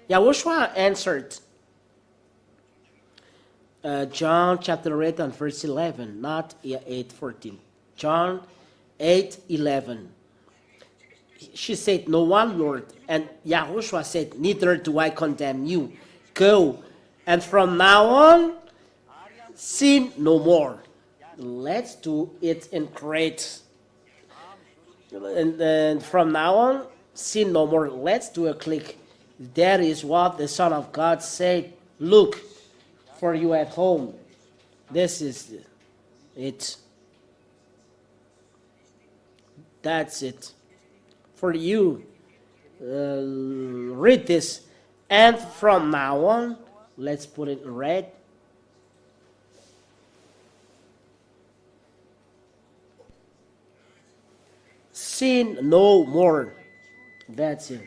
Yahushua answered. John chapter 8 and verse 11, not 8:14. John 8:11. She said, "No one, Lord." And Yahushua said, "Neither do I condemn you. Go, and from now on, sin no more." Let's do it in great. And then from now on, sin no more. Let's do a click. That is what the Son of God said. Look, for you at home. This is it. That's it. For you, read this. And from now on, let's put it in red. Sin no more. That's it.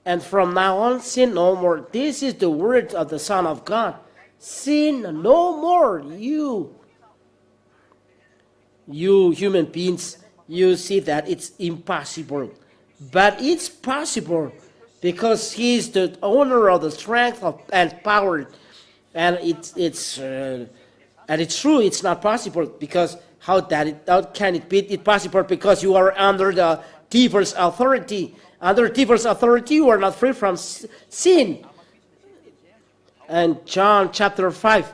And from now on, sin no more. This is the word of the Son of God. Sin no more. You human beings, you see that it's impossible. But it's possible because he is the owner of the strength and power. And it's true, it's not possible because how can it be possible? Because you are under the devil's authority. Under devil's authority, you are not free from sin. And John chapter 5,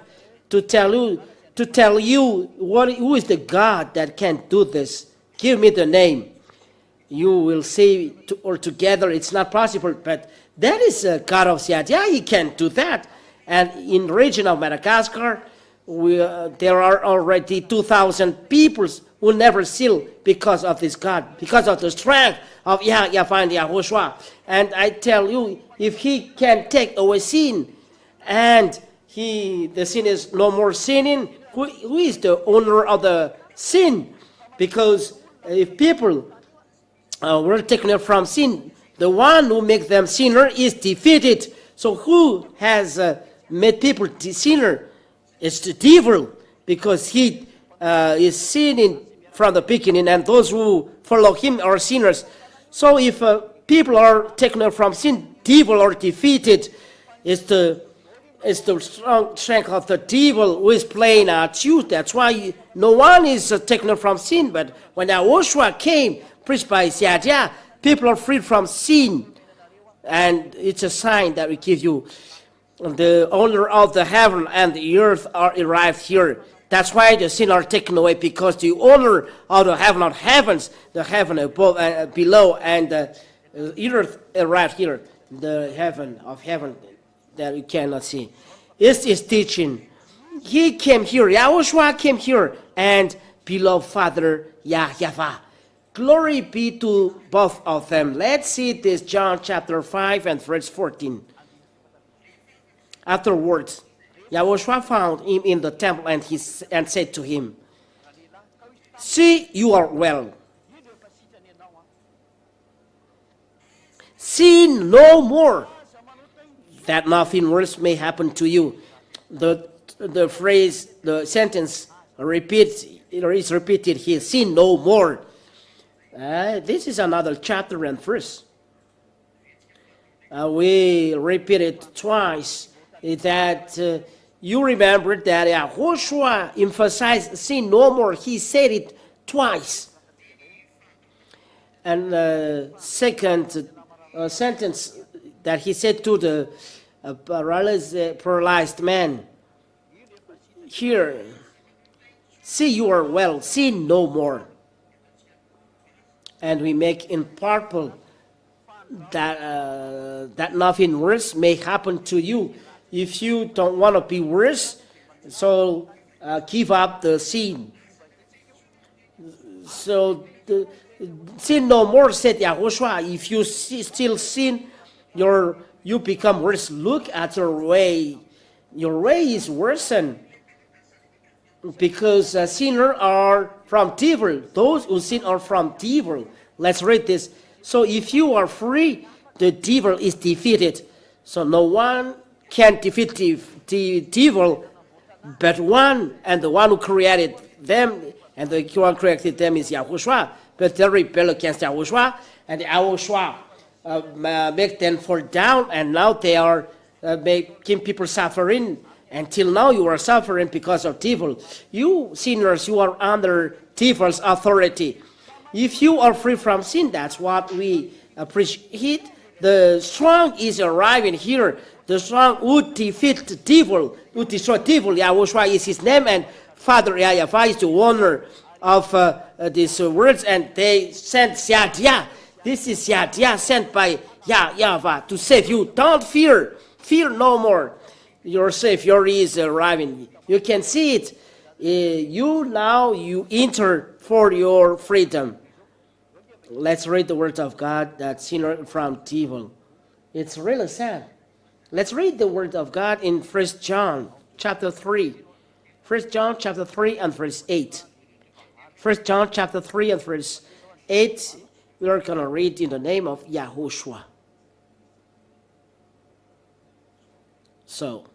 to tell you who is the God that can do this. Give me the name. You will see, or together it's not possible, but that is a God of Siadia. He can do that. And in the region of Madagascar, there are already 2,000 people who never seal because of this God, because of the strength of Yahweh and Yahushua. And I tell you, if he can take away sin, and the sin is no more sinning, who is the owner of the sin? Because if people were taken from sin, the one who makes them sinner is defeated. So who has made people sinner? It's the devil, because he is sinning from the beginning, and those who follow him are sinners. So if people are taken from sin, devil are defeated. It's the strong strength of the devil who is playing at you. That's why no one is taken from sin. But when YAHOSHUAH came, preached by Siadia, people are freed from sin. And it's a sign that we give you. The owner of the heaven and the earth are arrived here. That's why the sin are taken away, because the owner of the heaven of heavens, the heaven above and below, and the earth arrived here. The heaven of heaven that you cannot see. It's his teaching. He came here, YAHOSHUAH came here, and beloved Father Yahweh. Glory be to both of them. Let's see this, John chapter 5 and verse 14. Afterwards, YAHOSHUAH found him in the temple and said to him, "See, you are well. Sin no more, that nothing worse may happen to you." The phrase, the sentence is repeated here, sin no more. This is another chapter and verse. We repeat it twice, that you remember that YAHOSHUAH emphasized sin no more. He said it twice. And the second sentence that he said to the paralyzed man, here, see, you are well, sin no more. And we make in purple that nothing worse may happen to you. If you don't want to be worse, so give up the sin. So sin no more, said YAHOSHUAH. If you still sin, you become worse. Look at your way. Your way is worsened. because sinners are from devil. Those who sin are from devil. Let's read this. So if you are free, the devil is defeated. So no one can defeat the devil but one, and the one who created them, and the one who created them is Yahhoshua. But they rebel against Yahhoshua, and Yahhoshua make them fall down, and now they are making people suffering. Until now you are suffering because of devil. You sinners, you are under devil's authority. If you are free from sin, that's what we appreciate. The strong is arriving here. The strong would defeat the devil, would destroy devil. Yahhoshua is his name, and Father Yahweh is the owner of these words, and they sent Yahdiah. This is Yahdiah sent by Yahweh to save you. Don't fear. Fear no more. Your Savior is arriving. You can see it. You enter for your freedom. Let's read the word of God that sinner from devil. It's really sad. Let's read the word of God in 1 John chapter 3. 1 John chapter 3 and verse 8. 1 John chapter 3 and verse 8. We are going to read in the name of Yahhoshua. So,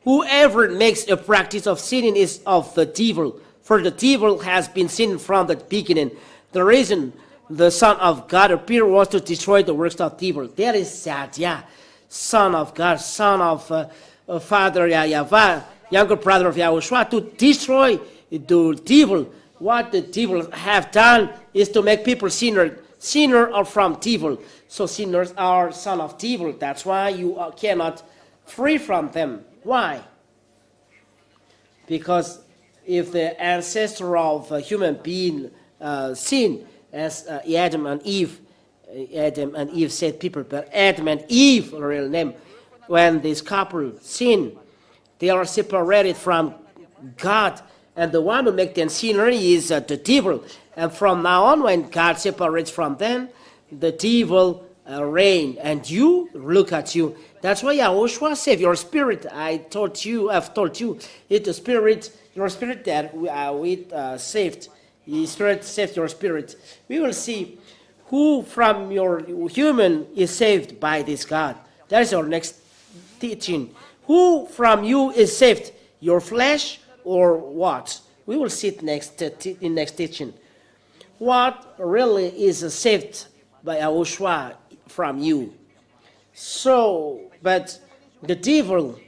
whoever makes a practice of sinning is of the devil, for the devil has been sinning from the beginning. The reason the Son of God appeared was to destroy the works of devil. That is Yahdiah, Son of God, Son of Father Yahweh, younger brother of Yahushua, to destroy the devil. What the devil have done is to make people sinner. Sinner are from devil. So sinners are son of devil. That's why you cannot free from them. Why? Because if the ancestor of a human being sin, as Adam and Eve said people, but Adam and Eve, real name, when this couple sin, they are separated from God, and the one who makes them sinner is the devil. And from now on, when God separates from them, the devil reign. And you, look at you. That's why Yahushua said, your spirit, I've told you, it's the spirit, your spirit that we saved. The spirit saved your spirit. We will see who from your human is saved by this God. That is our next teaching. Who from you is saved? Your flesh or what? We will see it in next teaching. What really is saved by Yahushua from you? So, but the devil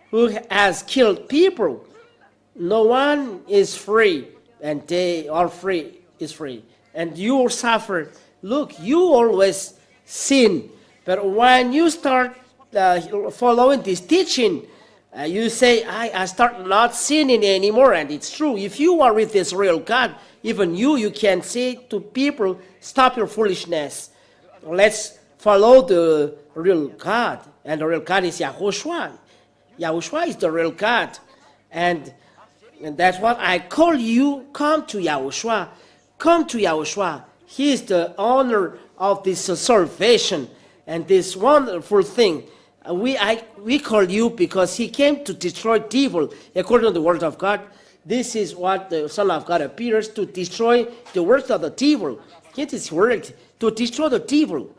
who has killed people, no one is free, and they are free, is free. And you suffer. Look, you always sin. But when you start following this teaching, you say, I start not sinning anymore. And it's true. If you are with this real God, even you can say to people, stop your foolishness. Let's follow the real God. And the real God is Yahhoshua. Yahushua is the real God. And that's what I call you. Come to Yahushua. Come to Yahushua. He is the owner of this salvation and this wonderful thing. We call you because he came to destroy devil according to the word of God. This is what the Son of God appears to destroy the works of the devil. It is work to destroy the devil.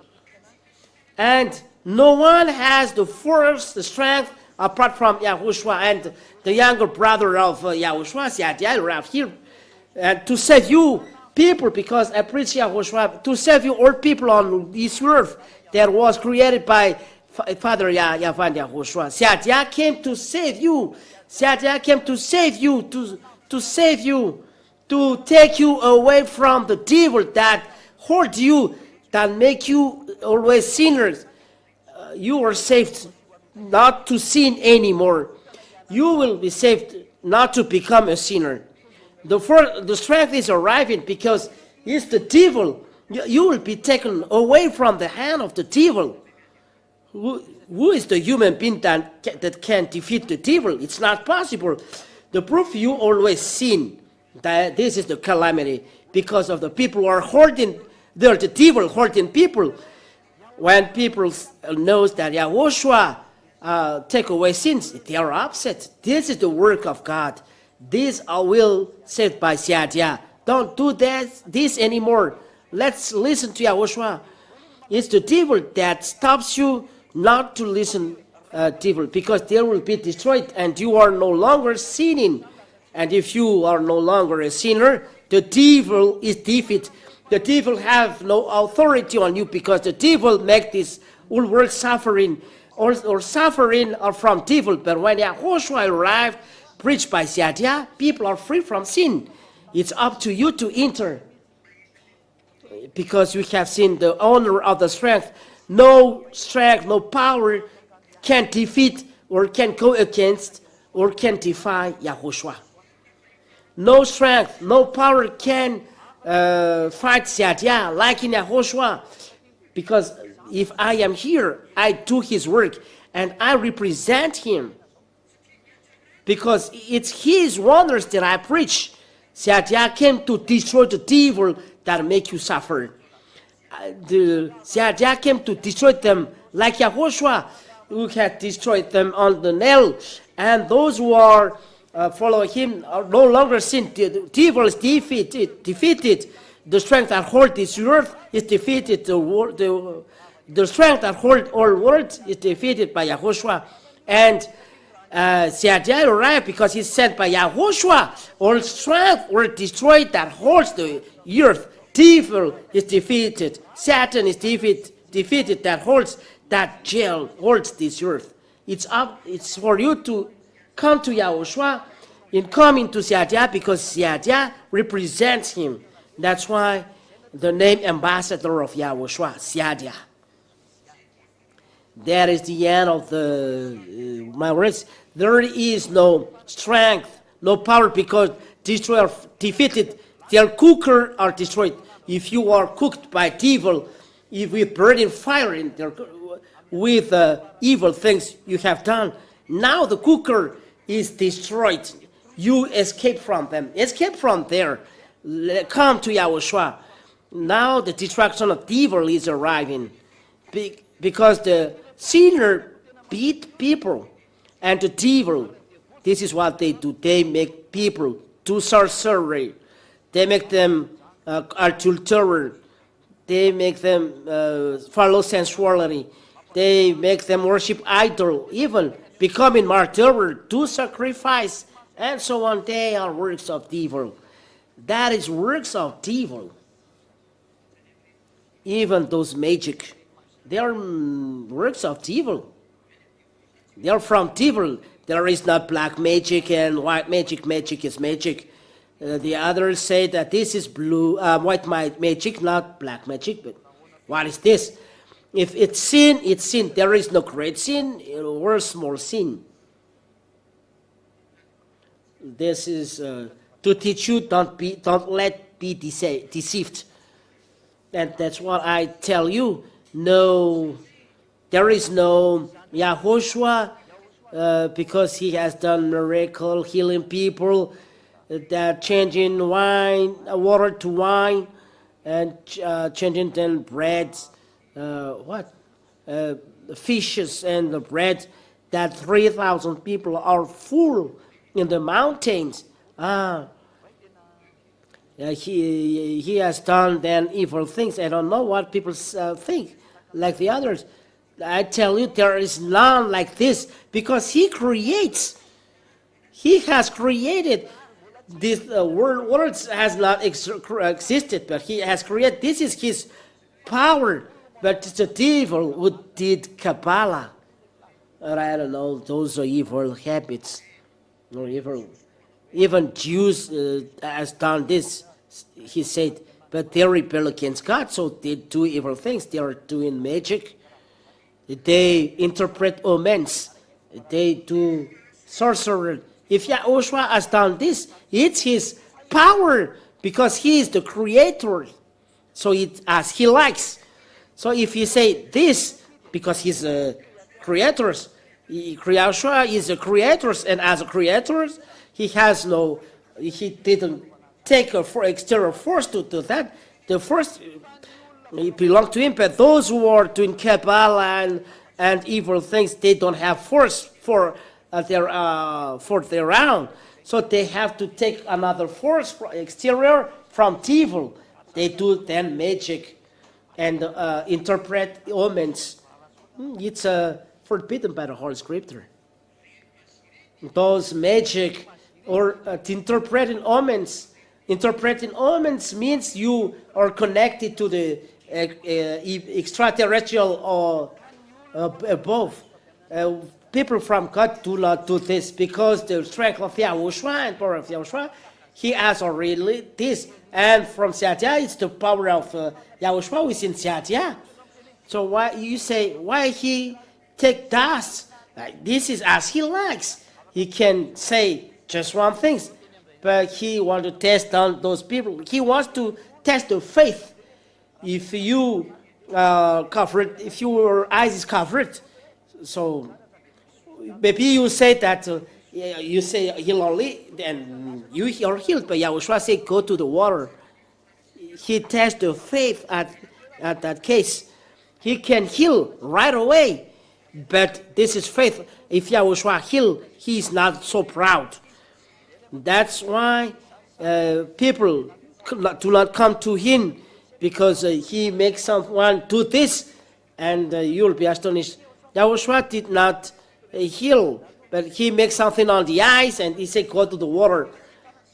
And no one has the force, the strength, apart from Yahushua and the younger brother of Yahushua, Yahdiah, here, and to save you people, because I preach Yahushua, to save you all people on this earth that was created by Father Yahweh and Yahushua. Yahdiah came to save you. Yahdiah came to save you, to save you, to take you away from the devil that hurt you, that make you always sinners. You are saved not to sin anymore. You will be saved not to become a sinner. The strength is arriving because it's the devil. You will be taken away from the hand of the devil. Who is the human being that can defeat the devil? It's not possible. The proof you always sin, that this is the calamity, because of the people who are hurting, they're the devil hurting people. When people knows that Yahushua take away sins, they are upset. This is the work of God. This I will said by Siadia. Don't do this anymore. Let's listen to Yahushua. It's the devil that stops you not to listen devil, because they will be destroyed and you are no longer sinning. And if you are no longer a sinner, the devil is defeated. The devil have no authority on you, because the devil make this all work suffering or suffering are from devil. But when Yahushua arrived, preached by Siadia, people are free from sin. It's up to you to enter, because we have seen the owner of the strength. No strength, no power can defeat or can go against or can defy Yahushua. No strength, no power can fight Siadia like in Yahushua, because if I am here, I do his work and I represent him, because it's his wonders that I preach. Siadia came to destroy the devil that make you suffer. The Siadia came to destroy them like Yahushua, who had destroyed them on the nail. And those who are following him are no longer sin. The devil is defeated. The strength that holds this earth is defeated. The strength that holds all worlds is defeated by Yahushua. And Siadia arrived because he's sent by Yahushua. All strength were destroyed that holds the earth. Devil is defeated. Satan is defeated that holds that jail, holds this earth. It's for you to come to Yahushua in coming to Siadia, because Siadia represents him. That's why the name ambassador of Yahushua, Siadia. That is the end of my words. There is no strength, no power, because destroyer defeated. Their cooker are destroyed. If you are cooked by devil, if we burn in fire with evil things you have done, now the cooker is destroyed. You escape from them. Escape from there. Come to Yahushua. Now the destruction of devil is arriving, because the sinner beat people, and the devil, this is what they do. They make people do sorcery. They make them adulterate. They make them follow sensuality. They make them worship idol, even becoming martyr, do sacrifice, and so on. They are works of devil. That is works of devil. Even those magic, they are works of devil. They are from devil. There is not black magic and white magic. Magic is magic. The others say that this is white magic, not black magic. But what is this? If it's sin, it's sin. There is no great sin or small sin. This is to teach you, don't let be deceived. And that's what I tell you. No, there is no Yahhoshua, because he has done miracle, healing people, that changing water to wine, and changing then bread, fishes and the bread, that 3,000 people are full in the mountains. He has done then evil things. I don't know what people think, like the others. I tell you, there is none like this, because he creates. He has created. This world has not existed, but he has created. This is his power. But the devil who did Kabbalah, or I don't know, those are evil habits, or evil. Even Jews has done this. He said, but they rebel against God, so they do evil things. They are doing magic. They interpret omens. They do sorcery. If Yahushua has done this, it's his power, because he is the creator. So it's as he likes. So if you say this, because he's a creator, Yahushua is a creator, and as a creator, he didn't take external force to do that. The first, it belonged to him, but those who are doing Kabbalah and evil things, they don't have force for their own. So they have to take another force from exterior from evil. They do then magic and interpret omens. It's forbidden by the Holy Scripture. Those magic or interpreting omens. Interpreting omens means you are connected to the extraterrestrial or above. People from God do not do this because the strength of Yahushua and power of Yahushua, he has already this. And from Satya, it's the power of Yahushua within Satya. So why you say, why he take dust? This is as he likes. He can say just one thing, but he wants to test on those people. He wants to test the faith. If you covered, if your eyes is covered, so maybe you say that you say heal only, then you are healed. But Yahushua said go to the water. He tests the faith at that case. He can heal right away, but this is faith. If Yahushua heal, he is not so proud. That's why people do not come to him, because he makes someone do this, and you'll be astonished. Yahushua did not heal, but he makes something on the eyes, and he said go to the water,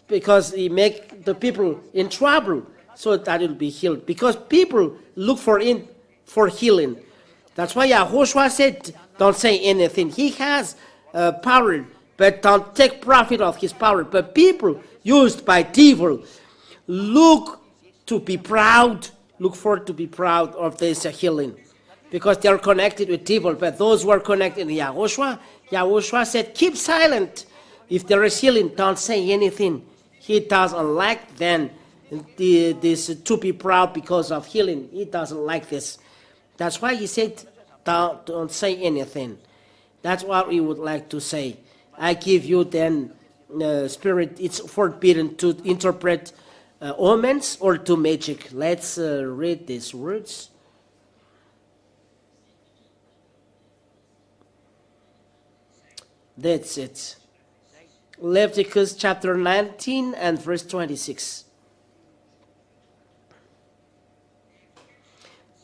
because he make the people in trouble, so that it will be healed. Because people look for healing. That's why Yahhoshua said, don't say anything. He has power, but don't take profit of his power. But people used by devil look to be proud, look for to be proud of this healing, because they are connected with devil. But those who are connected with Yahhoshua, Yahhoshua said, keep silent. If there is healing, don't say anything. He doesn't like then this to be proud because of healing. He doesn't like this. That's why he said, don't say anything. That's what we would like to say. I give you then spirit. It's forbidden to interpret omens or to magic. Let's read these words. That's it. Leviticus chapter 19 and verse 26.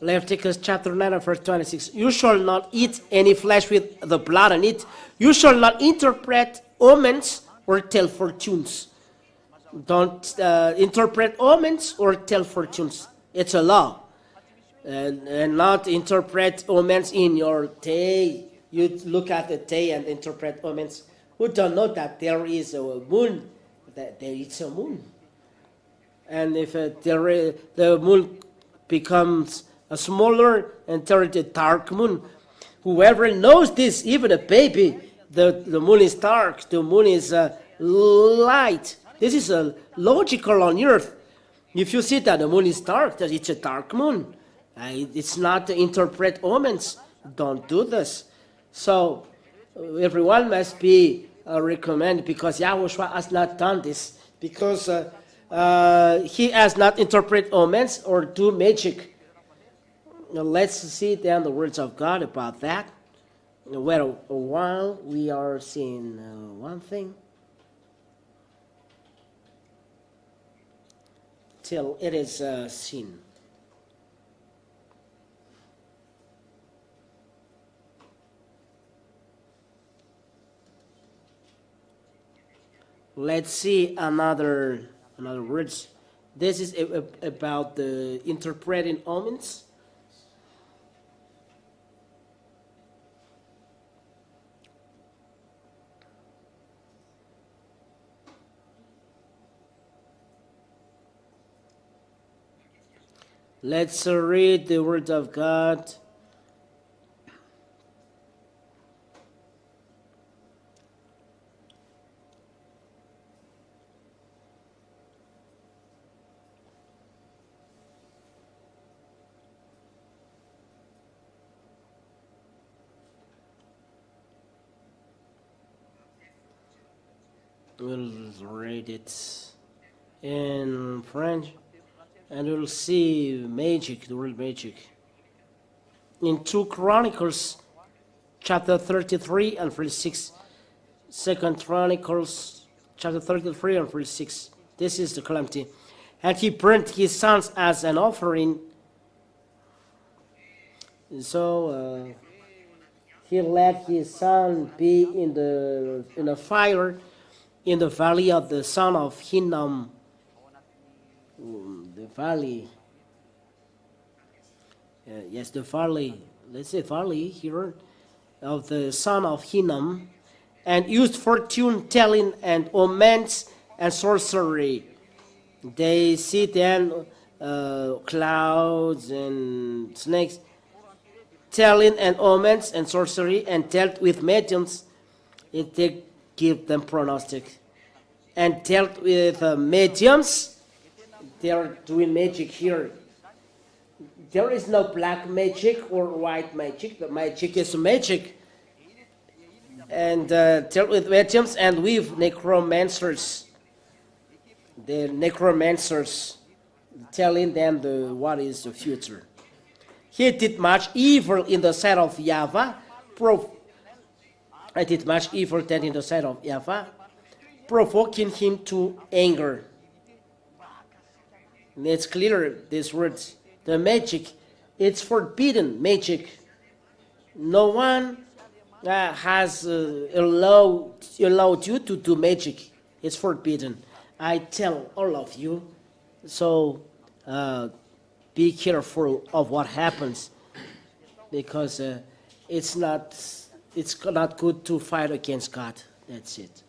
Leviticus chapter 9 and verse 26. You shall not eat any flesh with the blood on it. You shall not interpret omens or tell fortunes. Don't interpret omens or tell fortunes. It's a law. And not interpret omens in your day. You look at the day and interpret omens. Who don't know that there is a moon? That there is a moon. And if the moon becomes a smaller and there is a dark moon, whoever knows this, even a baby, the moon is dark, the moon is light. This is logical on earth. If you see that the moon is dark, that it's a dark moon. It's not to interpret omens. Don't do this. So everyone must be recommended, because Yahushua has not done this, because he has not interpreted omens or do magic. Now let's see then the words of God about that. Well, while we are seeing one thing, till it is seen. Let's see another words. This is about the interpreting omens. Let's read the word of God. We'll read it in French, and we'll see magic, the word magic. In 2 Chronicles chapter 33 and verse 6. 2 Chronicles chapter 33 and verse 6. This is the calamity. And he burnt his sons as an offering. So he let his son be in the fire in the valley of the son of Hinnom. The valley. Yes, the valley. Let's say valley here of the son of Hinnom, and used fortune telling and omens and sorcery. They see then clouds and snakes, telling and omens and sorcery, and dealt with mediums. They give them prognostic, and dealt with mediums. They are doing magic here. There is no black magic or white magic. The magic is magic. And dealt with mediums and with necromancers. The necromancers telling them what is the future. He did much evil in the sight of Yahweh. I did much evil then in the sight of Yahweh, provoking him to anger. And it's clear, these words. The magic, it's forbidden magic. No one has allowed you to do magic. It's forbidden. I tell all of you, so be careful of what happens, because it's not good to fight against God. That's it.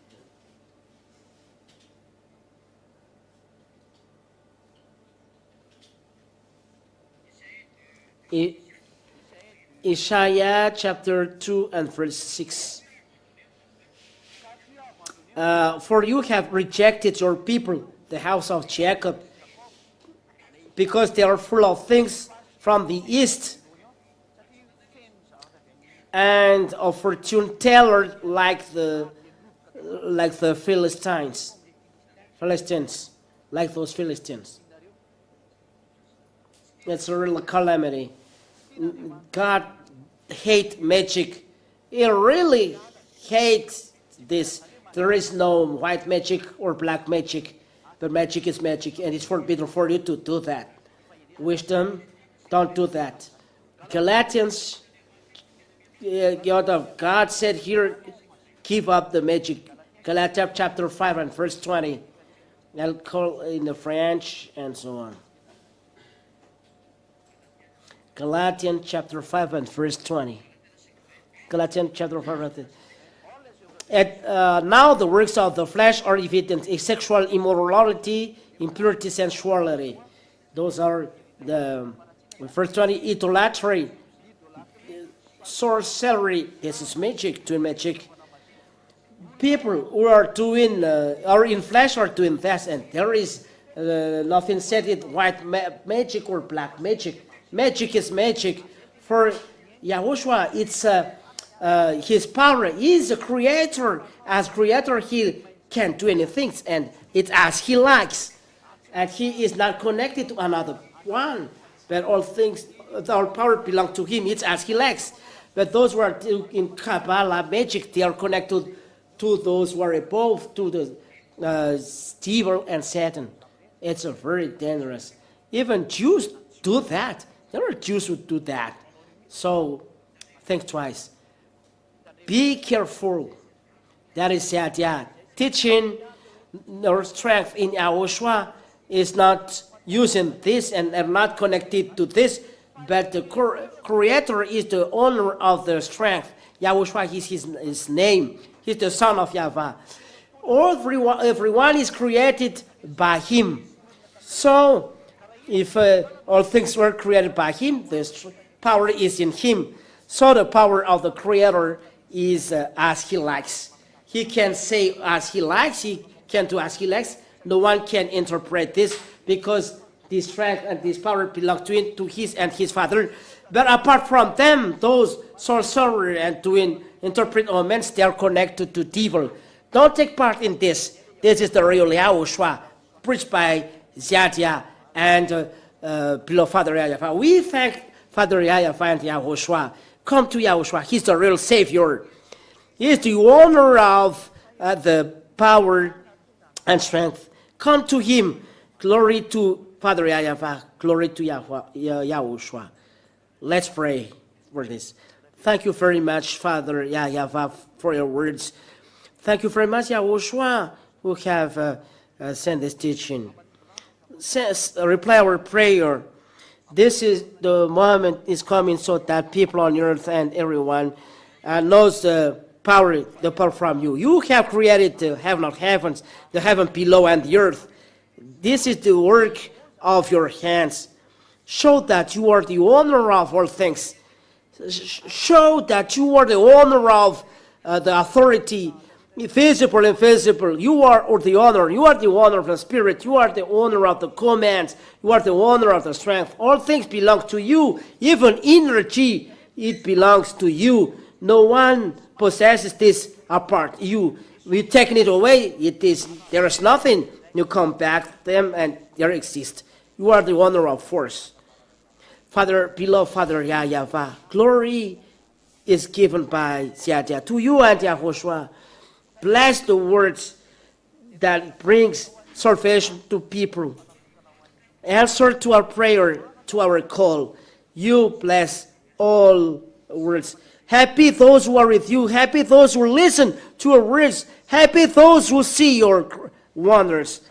Isaiah chapter 2 and verse 6. For you have rejected your people, the house of Jacob, because they are full of things from the east, and of fortune teller like the Philistines, like those Philistines. It's a real calamity. God hates magic. He really hates this. There is no white magic or black magic, but magic is magic, and it's forbidden for you to do that. Wisdom, don't do that. Galatians, God said here, give up the magic. Galatians chapter 5 and verse 20. I'll call in the French and so on. Galatians chapter 5 and verse 20. Galatians chapter 5 and 20. And now the works of the flesh are evident: sexual immorality, impurity, sensuality. Those are the verse 20. Idolatry, sorcery. This is magic, doing magic. People who are doing, are in flesh, are doing that, and there is nothing said it white magic or black magic. Magic is magic. For Yahhoshua, it's his power. He is a creator. As creator, he can do anything, and it's as he likes. And he is not connected to another one. But all things, all power belong to him. It's as he likes. But those who are in Kabbalah magic, they are connected to those who are above, to the devil and Satan. It's a very dangerous. Even Jews do that. There are Jews who do that. So think twice. Be careful. That is the idea. Teaching our strength in Yahhoshua is not using this and are not connected to this, but the Creator is the owner of the strength. Yahhoshua is his name. He's the Son of Yahweh. Everyone is created by him. So if all things were created by him, the power is in him. So the power of the Creator is as he likes. He can say as he likes. He can do as he likes. No one can interpret this, because this strength and this power belong to his and his Father. But apart from them, those sorcerers and doing interpret omens, they are connected to devil. Don't take part in this. This is the real Yahhoshua, preached by Ziadia and beloved Father Yahweh. We thank Father Yahweh and Yahhoshua, Come to Yahushua. He's the real Savior. He is the owner of the power and strength. Come to Him. Glory to Father Yahavah. Glory to Yahushua. Let's pray for this. Thank you very much, Father Yahavah, for your words. Thank you very much, Yahushua, who have sent this teaching. Reply our prayer. This is the moment is coming so that people on earth and everyone knows the power from you. You have created the heaven of heavens, the heaven below and the earth. This is the work of your hands. Show that you are the owner of all things. Show that you are the owner of the authority, visible and invisible. You are the owner. You are the owner of the Spirit. You are the owner of the commands. You are the owner of the strength. All things belong to you. Even energy, it belongs to you. No one possesses this apart. You taking it away. There is nothing. You come back to them and there exists. You are the owner of force. Father, beloved Father Yahavah, glory is given by Ziadia to you and Yahhoshua. Bless the words that brings salvation to people. Answer to our prayer, to our call. You bless all words. Happy those who are with you. Happy those who listen to your words. Happy those who see your wonders.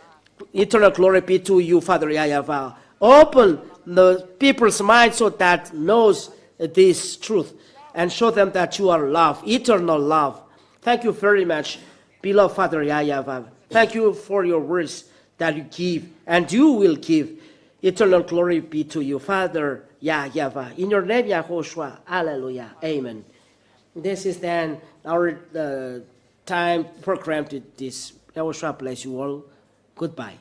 Eternal glory be to you, Father Yahavah. Open the people's minds so that knows this truth and show them that you are love, eternal love. Thank you very much, beloved Father Yahavah. Thank you for your words that you give and you will give. Eternal glory be to you, Father Yahavah. In your name, Yahhoshua. Hallelujah. Amen. This is then our time program to this. Yahhoshua bless you all. Goodbye.